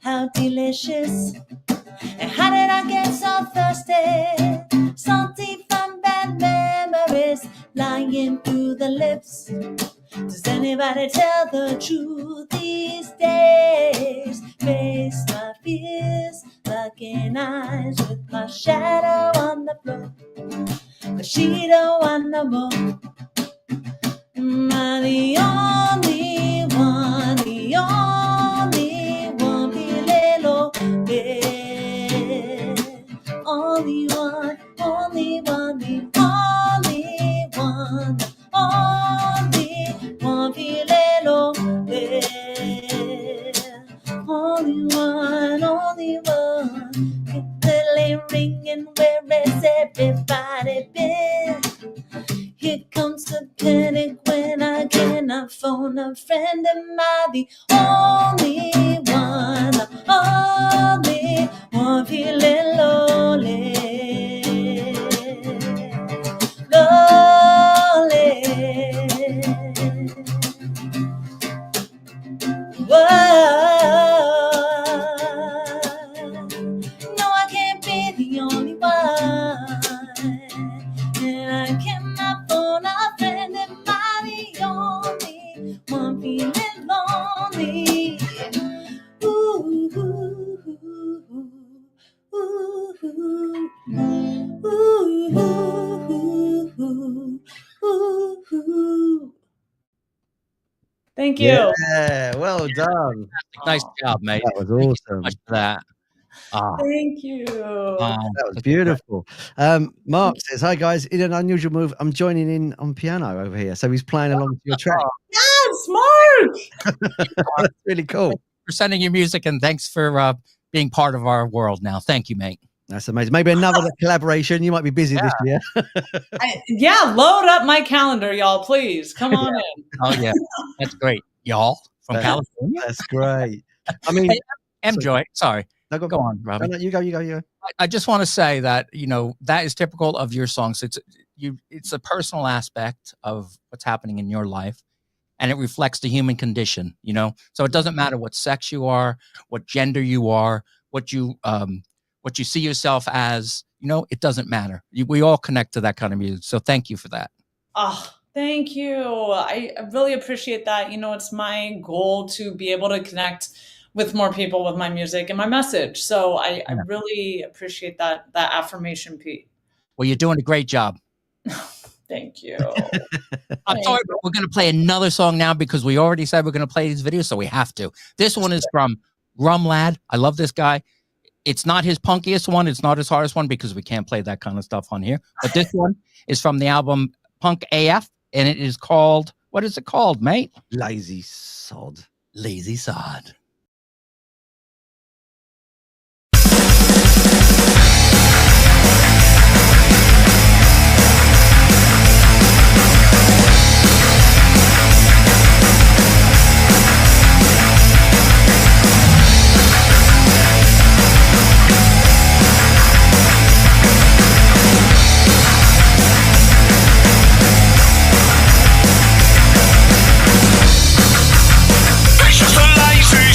how delicious. And how did I get so thirsty? Salty from bad memories, lying through the lips. Does anybody tell the truth these days? Face my fears, looking eyes with my shadow on the floor, but she don't want no more. Am I the only one, be little bit? Only one, the only one, be little bit. Only one, the ringing, where is everybody been? Here comes the panic when I cannot phone a friend. Am I the only one feeling lonely? Whoa. No, I can't be the only one, and I cannot phone a friend. Am I the only one feeling lonely? Ooh, ooh, ooh, ooh, ooh. Thank you. Yeah, well done. Nice job, mate. That was Thank you so awesome. much for that. Thank you. That was beautiful. Mark says, "Hi guys, in an unusual move, I'm joining in on piano over here." So he's playing along to your track. Yes, Mark. That's really cool. For sending your music, and thanks for being part of our world now. Thank you, mate. That's amazing. Maybe another collaboration. You might be busy this year. Yeah, load up my calendar, y'all. Please come on in. Oh yeah, that's great, y'all from California. That's great. I mean, Hey, MJoy, sorry. No, Go on, Robbie. No, you go. I just want to say that, that is typical of your songs. It's a personal aspect of what's happening in your life, and it reflects the human condition, So it doesn't matter what sex you are, what gender you are, what you see yourself as, it doesn't matter. We all connect to that kind of music. So thank you for that. Oh, thank you. I really appreciate that. It's my goal to be able to connect with more people with my music and my message. So I really appreciate that affirmation, Pete. Well, you're doing a great job. Thank you. I'm sorry, but we're going to play another song now because we already said we're going to play these videos, so we have to. This one is from Rum Lad. I love this guy. It's not his punkiest one. It's not his hardest one because we can't play that kind of stuff on here. But this one is from the album Punk AF, and it is called, what is it called, mate? Lazy Sod. Lazy Sod. It's just a lazy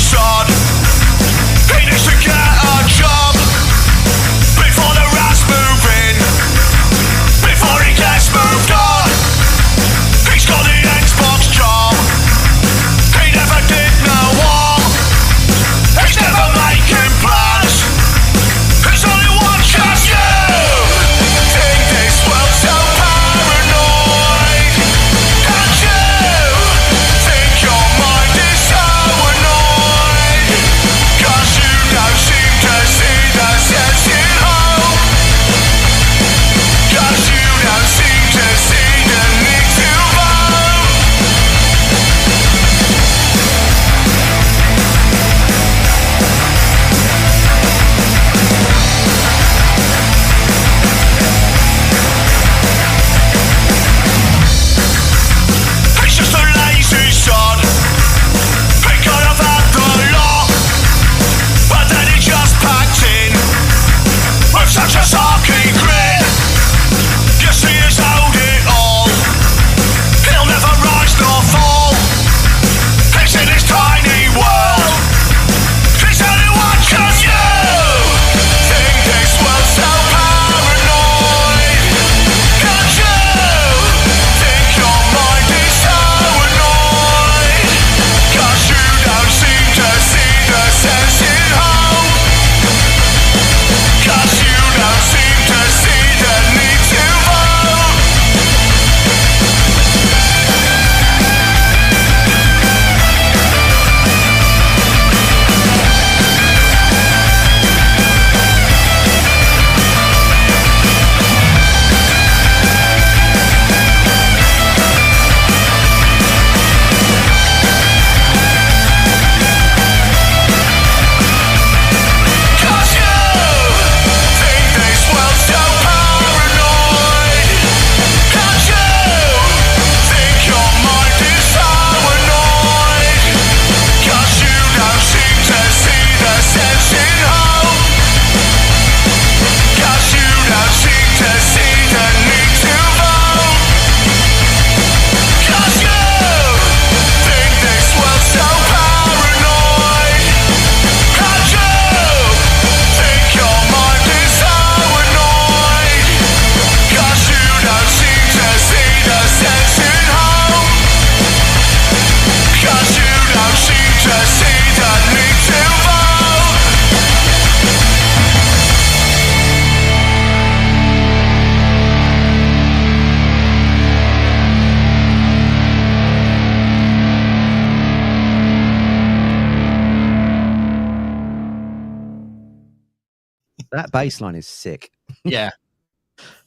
That bass line is sick. Yeah.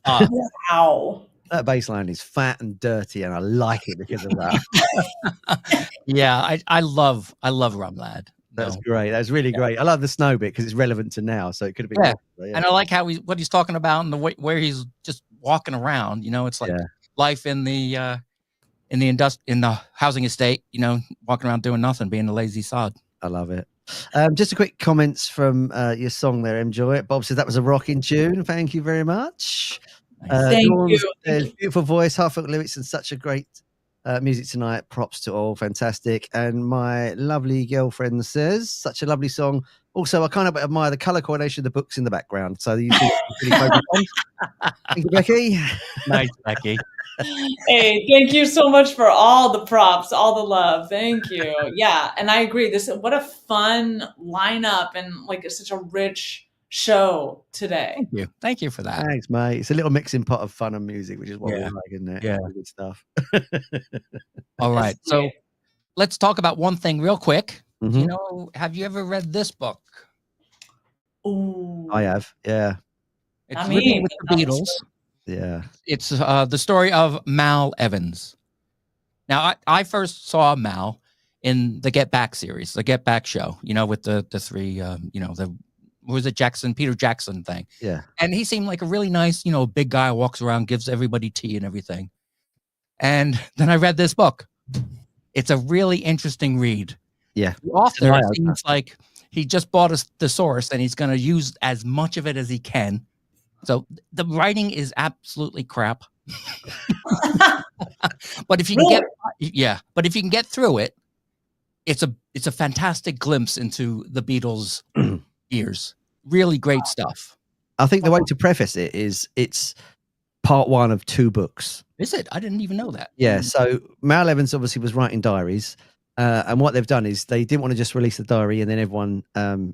Wow. That bass line is fat and dirty, and I like it because of that. Yeah, I love Rum Lad. That's No. great. That's really great. I love the snow bit because it's relevant to now, so it could have been. Yeah. Yeah. And I like how what he's talking about and the way where he's just walking around. You know, it's like life in the in the housing estate. You know, walking around doing nothing, being a lazy sod. I love it. Just a quick comments from your song there, MJoy. Bob says that was a rocking tune. Thank you very much. Thank you. Says, beautiful voice, heartfelt lyrics, and such a great music tonight. Props to all, fantastic. And my lovely girlfriend says, such a lovely song. Also, I kind of admire the color coordination of the books in the background. So you see, really focused on. Thank you, Becky. Nice, Becky. Hey, thank you so much for all the props, all the love. Thank you. Yeah, and I agree. What a fun lineup and like such a rich show today. Thank you for that. Thanks, mate. It's a little mixing pot of fun and music, which is what we like, isn't it? Yeah, good stuff. All right, so let's talk about one thing real quick. Mm-hmm. You know, have you ever read this book? Ooh, I have, yeah. It's written with the Beatles. Yeah. It's the story of Mal Evans. Now, I first saw Mal in the Get Back series, the Get Back show, you know, with the three, you know, was it Peter Jackson thing. Yeah. And he seemed like a really nice, you know, big guy, walks around, gives everybody tea and everything. And then I read this book. It's a really interesting read. Yeah. The author seems like he just bought the source and he's going to use as much of it as he can. So the writing is absolutely crap. But if you can but if you can get through it, it's a fantastic glimpse into the Beatles' years. Really great stuff. I think the way to preface it is it's part one of 2 books. Is it? I didn't even know that. Yeah. So Mal Evans obviously was writing diaries. And what they've done is they didn't want to just release the diary and then everyone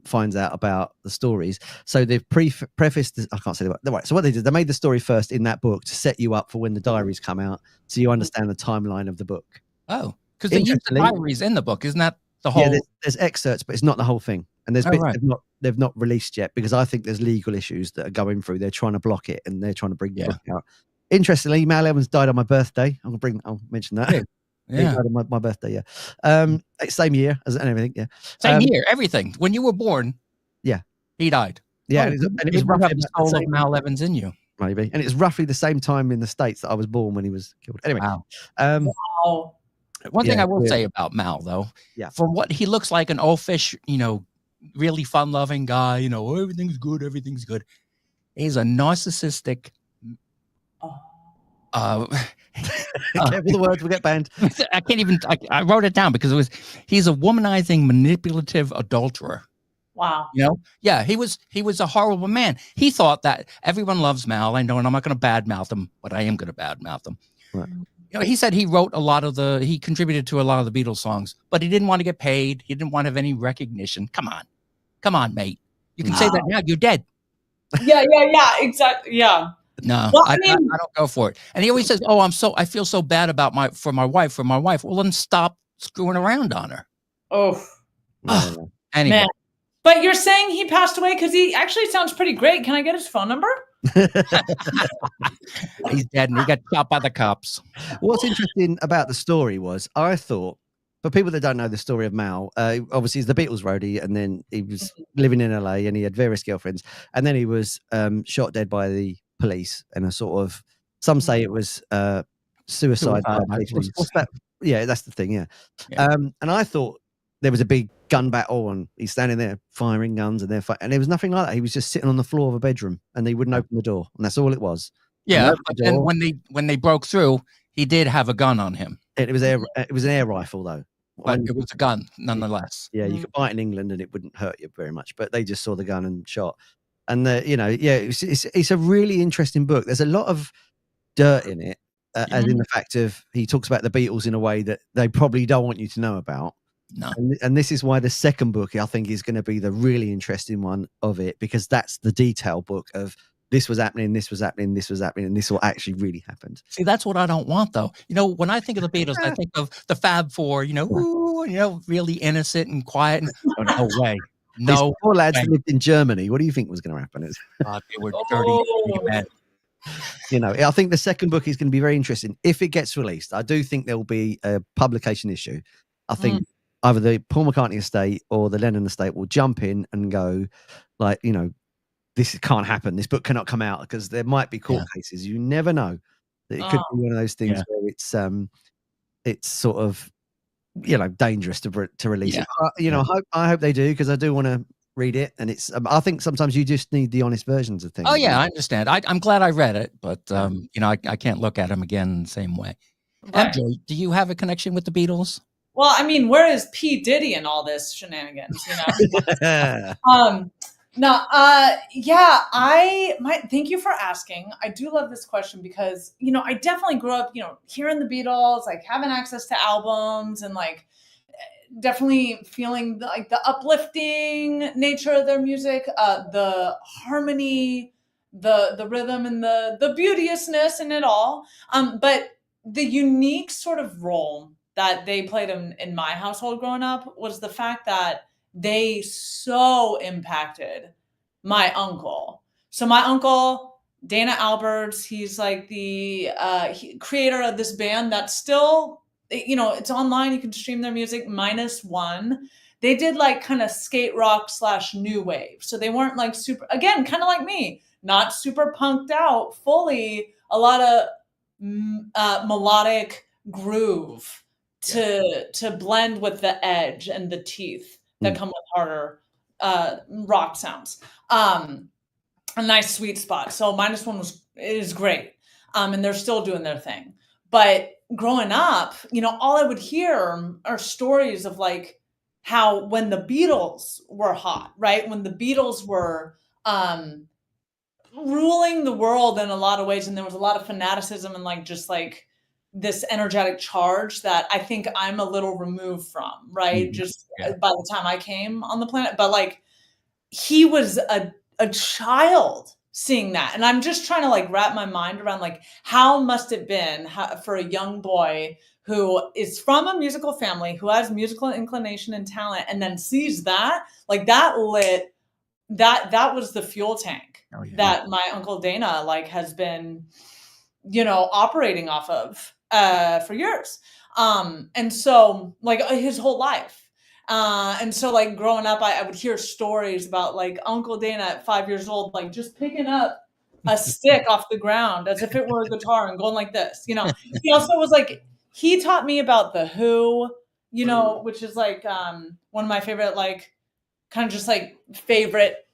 finds out about the stories. So they've prefaced, I can't say the right. So what they did, they made the story first in that book to set you up for when the diaries come out, so you understand the timeline of the book. Oh, because they use the diaries in the book, isn't that the whole? Yeah, there's excerpts, but it's not the whole thing. And there's bits they've not released yet because I think there's legal issues that are going through. They're trying to block it and they're trying to bring the book out. Interestingly, Mal Evans died on my birthday. I'll mention that. Yeah, my birthday. Yeah, same year as and everything. Yeah, same year. Everything. When you were born. Yeah, he died. Yeah, and it was roughly the soul of Mal Evans in you. Maybe, and it's roughly the same time in the States that I was born when he was killed. Anyway, wow. One thing I will say about Mal, though, from what he looks like, an old fish, you know, really fun-loving guy. You know, everything's good. Everything's good. He's a narcissistic. Careful the words will get banned. I can't even. I wrote it down because he's a womanizing, manipulative adulterer. Wow. You know, yeah, he was a horrible man. He thought that everyone loves Mal. I know, and I'm not going to badmouth him, but I am going to badmouth him. Right. You know, he said he wrote he contributed to a lot of the Beatles songs, but he didn't want to get paid. He didn't want to have any recognition. Come on, mate. You can say that now. You're dead. Yeah, exactly. Yeah. No, well, I don't go for it. And he always says, "Oh, I feel so bad about my wife. Well, then stop screwing around on her." Oh. Anyway. Man. But you're saying he passed away because he actually sounds pretty great. Can I get his phone number? He's dead and he got shot by the cops. What's interesting about the story was I thought, for people that don't know the story of Mal, obviously he's the Beatles roadie, and then he was living in LA and he had various girlfriends, and then he was shot dead by the police, and a sort of, some say it was suicide. What's that? Yeah, that's the thing. Yeah. And I thought there was a big gun battle and he's standing there firing guns and they're fighting, and there was nothing like that. He was just sitting on the floor of a bedroom and they wouldn't open the door, and that's all it was. Yeah, but then when they broke through, he did have a gun on him. It was an air rifle though. But it was a gun nonetheless. Yeah, you could buy it in England and it wouldn't hurt you very much, but they just saw the gun and shot. And it's a really interesting book. There's a lot of dirt in it, as in the fact of he talks about the Beatles in a way that they probably don't want you to know about. No. And this is why the second book, I think, is going to be the really interesting one of it, because that's the detail book of this was happening, this was happening, this was happening, and this all actually really happened. See, that's what I don't want, though. You know, when I think of the Beatles, I think of the Fab Four, you know, really innocent and quiet. And, oh, no way. No, four lads way. that lived in Germany. What do you think was going to happen? They were dirty men. You know, I think the second book is going to be very interesting if it gets released. I do think there will be a publication issue. I think either the Paul McCartney estate or the Lennon estate will jump in and go, like, you know, this can't happen. This book cannot come out because there might be court cases. You never know. It could be one of those things where it's sort of, you know, dangerous to release it. You know, I hope they do, because I do want to read it, and it's I think sometimes you just need the honest versions of things. Oh yeah, I understand. I'm glad I read it, but you know, I can't look at them again the same way. Right. MJ, do you have a connection with the Beatles? Well, I mean, where is P. Diddy and all this shenanigans, you know? Thank you for asking. I do love this question because, you know, I definitely grew up, you know, hearing the Beatles, like having access to albums and like definitely feeling like the uplifting nature of their music, the harmony, the rhythm, and the beauteousness in it all. But the unique sort of role that they played in my household growing up was the fact that they so impacted my uncle. So my uncle, Dana Alberts, he's like the creator of this band that's still, you know, it's online. You can stream their music, -1. They did like kind of skate rock / new wave. So they weren't like super, again, kind of like me, not super punked out fully, a lot of melodic groove to blend with the edge and the teeth that come with harder rock sounds. A nice sweet spot. So -1 is great. And they're still doing their thing. But growing up, you know, all I would hear are stories of like how when the Beatles were hot, right? When the Beatles were ruling the world in a lot of ways, and there was a lot of fanaticism and like just like this energetic charge that I think I'm a little removed from, right? Just by the time I came on the planet. But like he was a child seeing that. And I'm just trying to like wrap my mind around like how must it been for a young boy who is from a musical family, who has musical inclination and talent, and then sees that, like that lit, that was the fuel tank that my Uncle Dana like has been, you know, operating off of for years. And so like his whole life. And so like growing up, I would hear stories about like Uncle Dana at 5 years old, like just picking up a stick off the ground as if it were a guitar and going like this, you know. He also was like, he taught me about the Who, you know, which is like one of my favorite, like kind of just like favorite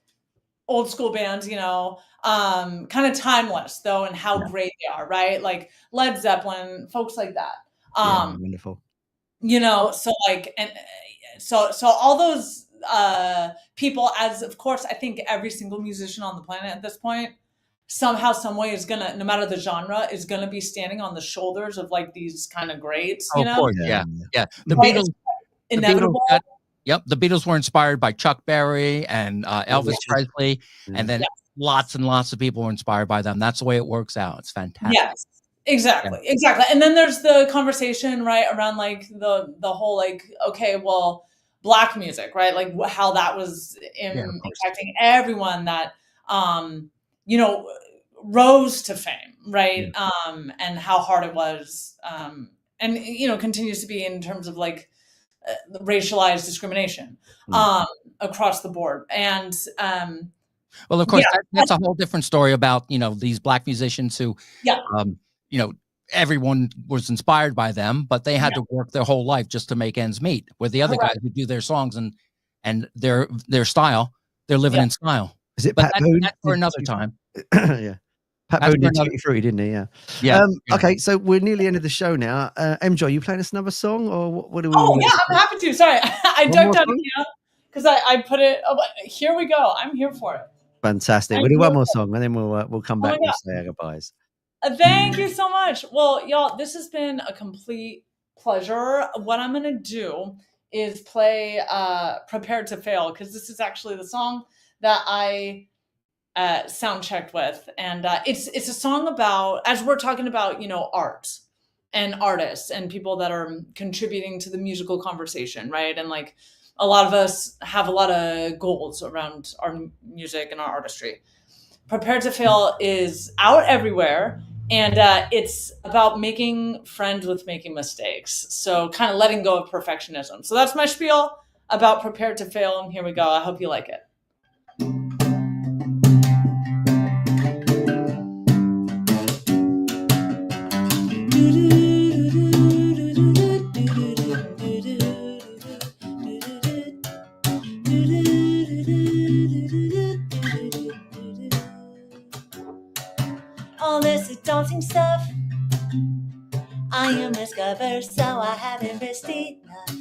old school bands, you know, kind of timeless though, and how great they are, right? Like Led Zeppelin, folks like that. Wonderful. You know, so like, and so all those people, as of course, I think every single musician on the planet at this point, somehow, some way is gonna, no matter the genre, is gonna be standing on the shoulders of like these kind of greats, you know? Of course, yeah. The Right? Beatles, Inevitable. the Beatles were inspired by Chuck Berry and Elvis Presley, and then lots and lots of people were inspired by them. That's the way it works out. It's fantastic. Yes, exactly. And then there's the conversation, right, around like the whole like, okay, well, black music, right, like how that was impacting everyone that you know, rose to fame, right? And how hard it was, and you know, continues to be in terms of like racialized discrimination across the board. And well, of course, that's a whole different story about, you know, these black musicians who, you know, everyone was inspired by them, but they had to work their whole life just to make ends meet. Where the other guys who do their songs and their style, they're living in style. Is it But Pat Boone? that's for another time. Pat Boone did Tutti Frutti, didn't he? Yeah. Okay, so we're nearly end of the show now. MJoy, you playing us another song, or what do we? Oh yeah, I'm happy to. Sorry, I ducked out again because I put it. Oh, here we go. I'm here for it. Fantastic. We'll do one more song, and then we'll come back and say our goodbyes. Thank you so much. Well, y'all, this has been a complete pleasure. What I'm gonna do is play "Prepared to Fail" because this is actually the song that I sound checked with, and it's a song about, as we're talking about, you know, art and artists and people that are contributing to the musical conversation, right? And like a lot of us have a lot of goals around our music and our artistry. Prepare to Fail is out everywhere, and it's about making friends with making mistakes. So kind of letting go of perfectionism. So that's my spiel about Prepare to Fail, and here we go. I hope you like it. All this is daunting stuff. I am risk averse, so I haven't risked enough.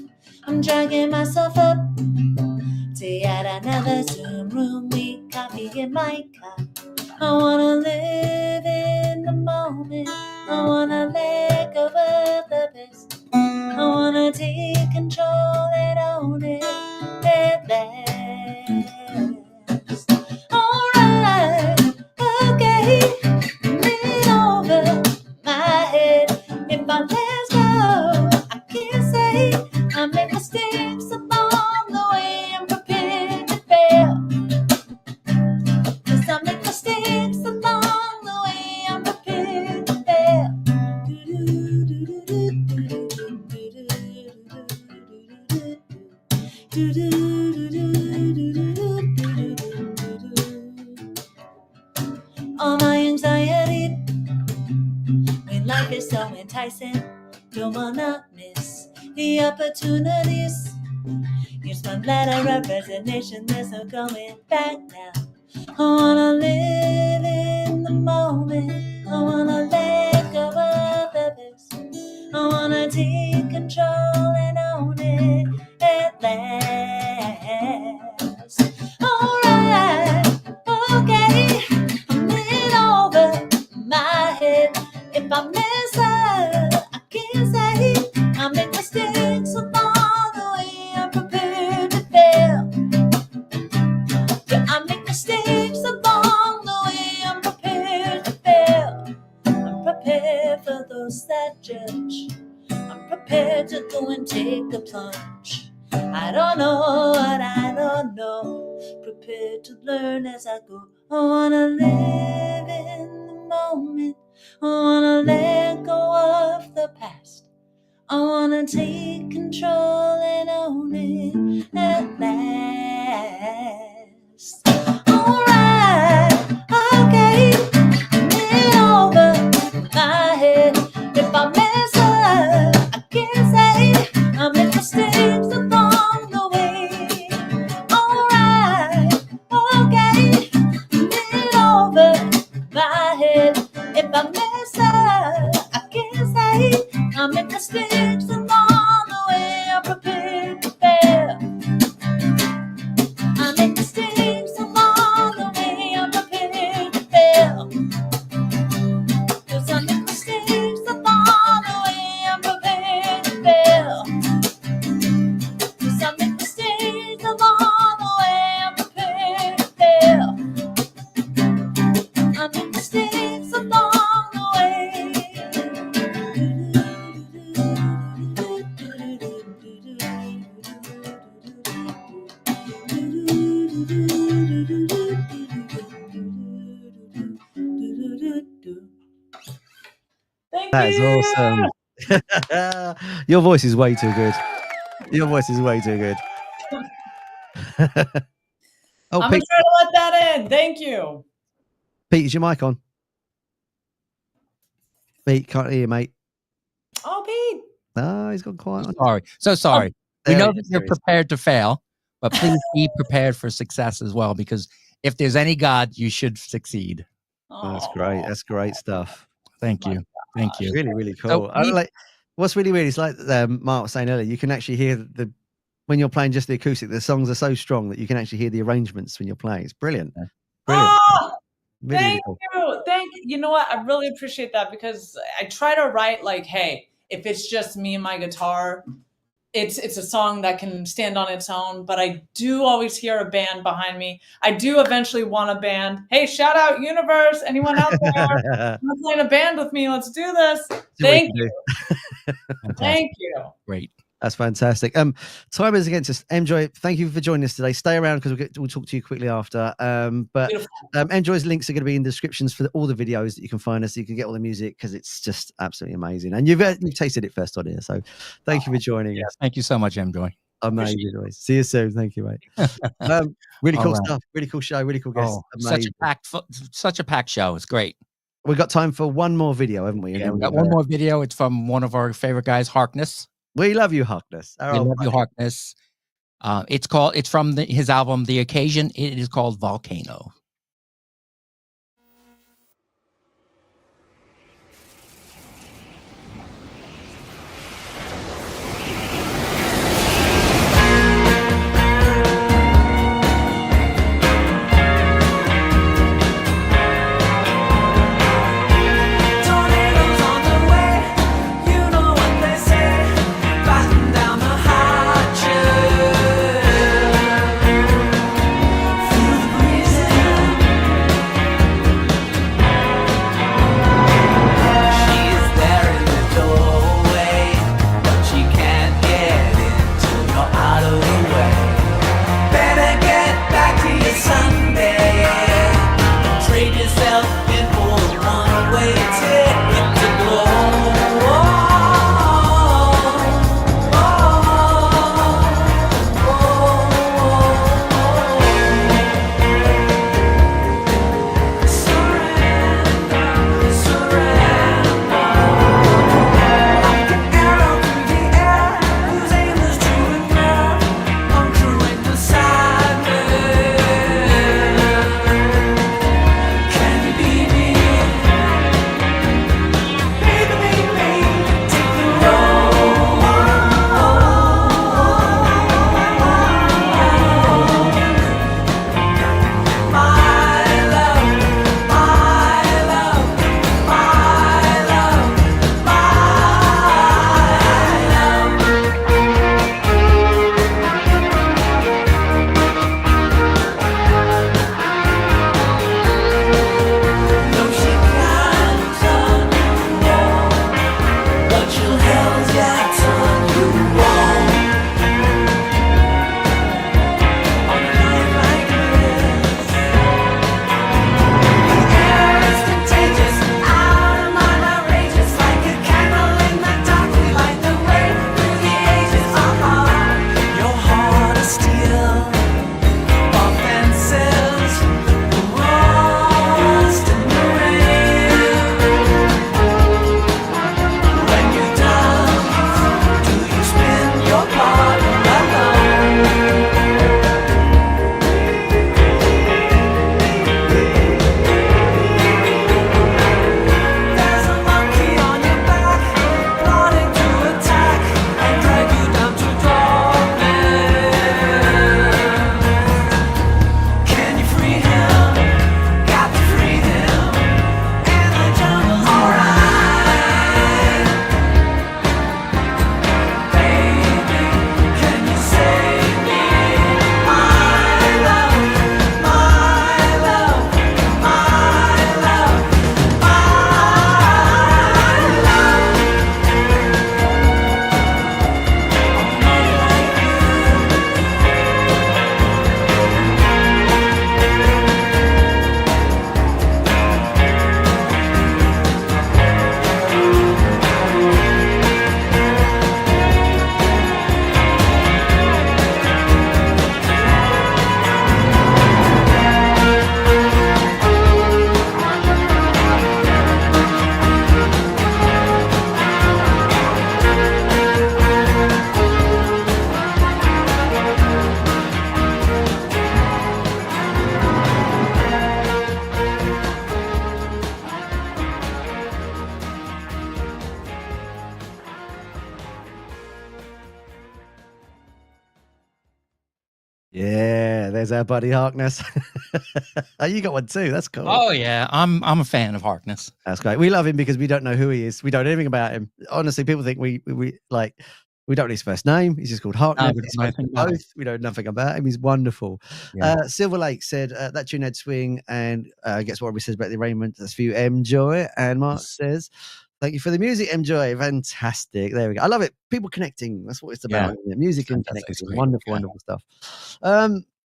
I'm dragging myself up to yet another Zoom room with coffee in my cup. I wanna live in the moment. I wanna let go of the best. I wanna take control and own it at last. Alright, okay, lean over my head. If I let go, I can't say I make mistakes along the way. I'm prepared to fail, 'cause I make mistakes along the way. I'm prepared to fail. All my anxiety, when life is so enticing, don't wanna miss the opportunities. Here's one letter of resignation, there's no going back now. I wanna live in the moment. I wanna let go of the best. I wanna take control and own it at last. Alright, okay, I'm in over my head. If I mess up, I can't say I make mistakes along the way. I'm prepared to fail. Yeah, I make mistakes along the way. I'm prepared to fail. I'm prepared for those that judge. I'm prepared to go and take the plunge. I don't know what I don't know. Prepared to learn as I go. I wanna live in the moment. I wanna let go of the past. I wanna take control and own it at last. Alright, okay, lean over my head. If I mess up, I can't say I make mistakes along the way. Alright, okay, lean over my head. If I mess up, I can't say I make mistakes along the way. I'm prepared to fail. I make mistakes along the way. I'm prepared to fail. 'Cause I make mistakes along the way. I'm prepared to fail. 'Cause I make mistakes along the way. I'm prepared to fail. I make mistakes along the way. Thank That is you. awesome. Your voice is way too good. Your voice is way too good. Oh, I'm Pete, gonna try to let that in. Thank you. Pete, is your mic on? Pete, can't hear you, mate. Oh, Pete. No, he's gone quiet. on- Sorry. So sorry. We There know he that is, you're there he is. prepared to fail, but please be prepared for success as well, because if there's any God, you should succeed. Oh, that's great. That's great stuff. Thank you. Thank you. Really, really So cool. I like what's really weird is like Mark was saying earlier, you can actually hear the when you're playing just the acoustic, the songs are so strong that you can actually hear the arrangements when you're playing. It's brilliant. Brilliant. Oh, Really, really thank cool. you. Thank you. You know what? I really appreciate that, because I try to write like, hey, if it's just me and my guitar, it's a song that can stand on its own. But I do always hear a band behind me. I do eventually want a band. Hey, shout out Universe. Anyone out there? You're playing a band with me. Let's do this. See what Thank you you. can do. Thank you. Great. That's fantastic. Time is against us. MJoy, thank you for joining us today. Stay around because we'll talk to you quickly after. But MJoy's links are going to be in the descriptions for all the videos that you can find us. So you can get all the music because it's just absolutely amazing. And you've tasted it first on here. So thank you for joining us. Thank you so much, MJoy. Amazing. See you soon. Thank you, mate. Really cool stuff. Really cool show. Really cool guest. Such a packed show. It's great. We've got time for one more video, haven't we? Yeah, we've got one more video. It's from one of our favorite guys, Harkness. We love you, Harkness. We love you, Harkness. It's from his album, The Occasion. It is called Volcano. Yeah, there's our buddy Harkness. Oh, you got one too. That's cool. Oh yeah, I'm a fan of Harkness. That's great. We love him because we don't know who he is. We don't know anything about him. Honestly, people think we don't know his first name. He's just called Harkness. We know nothing about him. He's wonderful. Yeah. Silverlake said that tune had swing, and guess what Robbie says about the arrangement. That's for you, MJoy. And Mark says, Thank you for the music, MJoy. Fantastic. There we go. I love it. People connecting. That's what it's about. Isn't it? Music and Fantastic. connecting. Great. Wonderful, Yeah. wonderful stuff.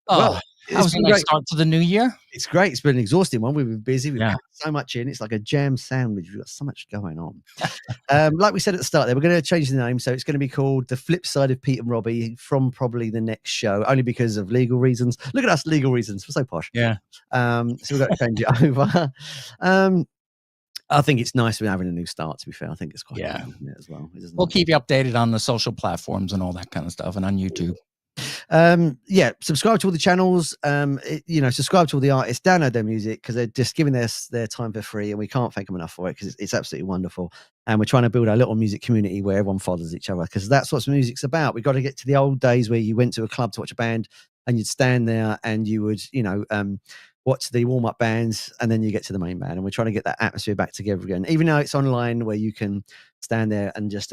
Well, how was a nice start to the new year? It's great. It's been an exhausting one. We've been busy. We've Yeah. got so much in. It's like a jam sandwich. We've got so much going on. Like we said at the start there, we're going to change the name. So it's going to be called The Flip Side of Pete and Robbie from probably the next show, only because of legal reasons. Look at us, legal reasons. We're so posh. Yeah. So we've got to change it over. I think it's nice we're having a new start, to be fair. I think it's quite good, isn't it, as well. We'll keep you updated on the social platforms and all that kind of stuff, and on YouTube. Subscribe to all the channels. Subscribe to all the artists, download their music, because they're just giving their time for free, and we can't thank them enough for it, because it's absolutely wonderful. And we're trying to build a little music community where everyone follows each other, because that's what music's about. We've got to get to the old days where you went to a club to watch a band and you'd stand there and you would watch the warm-up bands, and then you get to the main band. And we're trying to get that atmosphere back together again, even though it's online, where you can stand there and just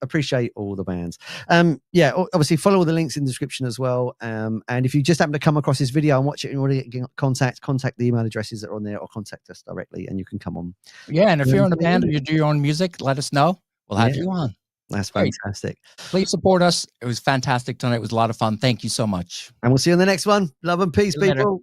appreciate all the bands. Obviously follow all the links in the description as well. And if you just happen to come across this video and watch it and want to get contact the email addresses that are on there, or contact us directly, and you can come on. Yeah, and if you're in a band or you do your own music, let us know. We'll have you on. That's fantastic. Please support us. It was fantastic tonight. It was a lot of fun. Thank you so much. And we'll see you on the next one. Love and peace, people.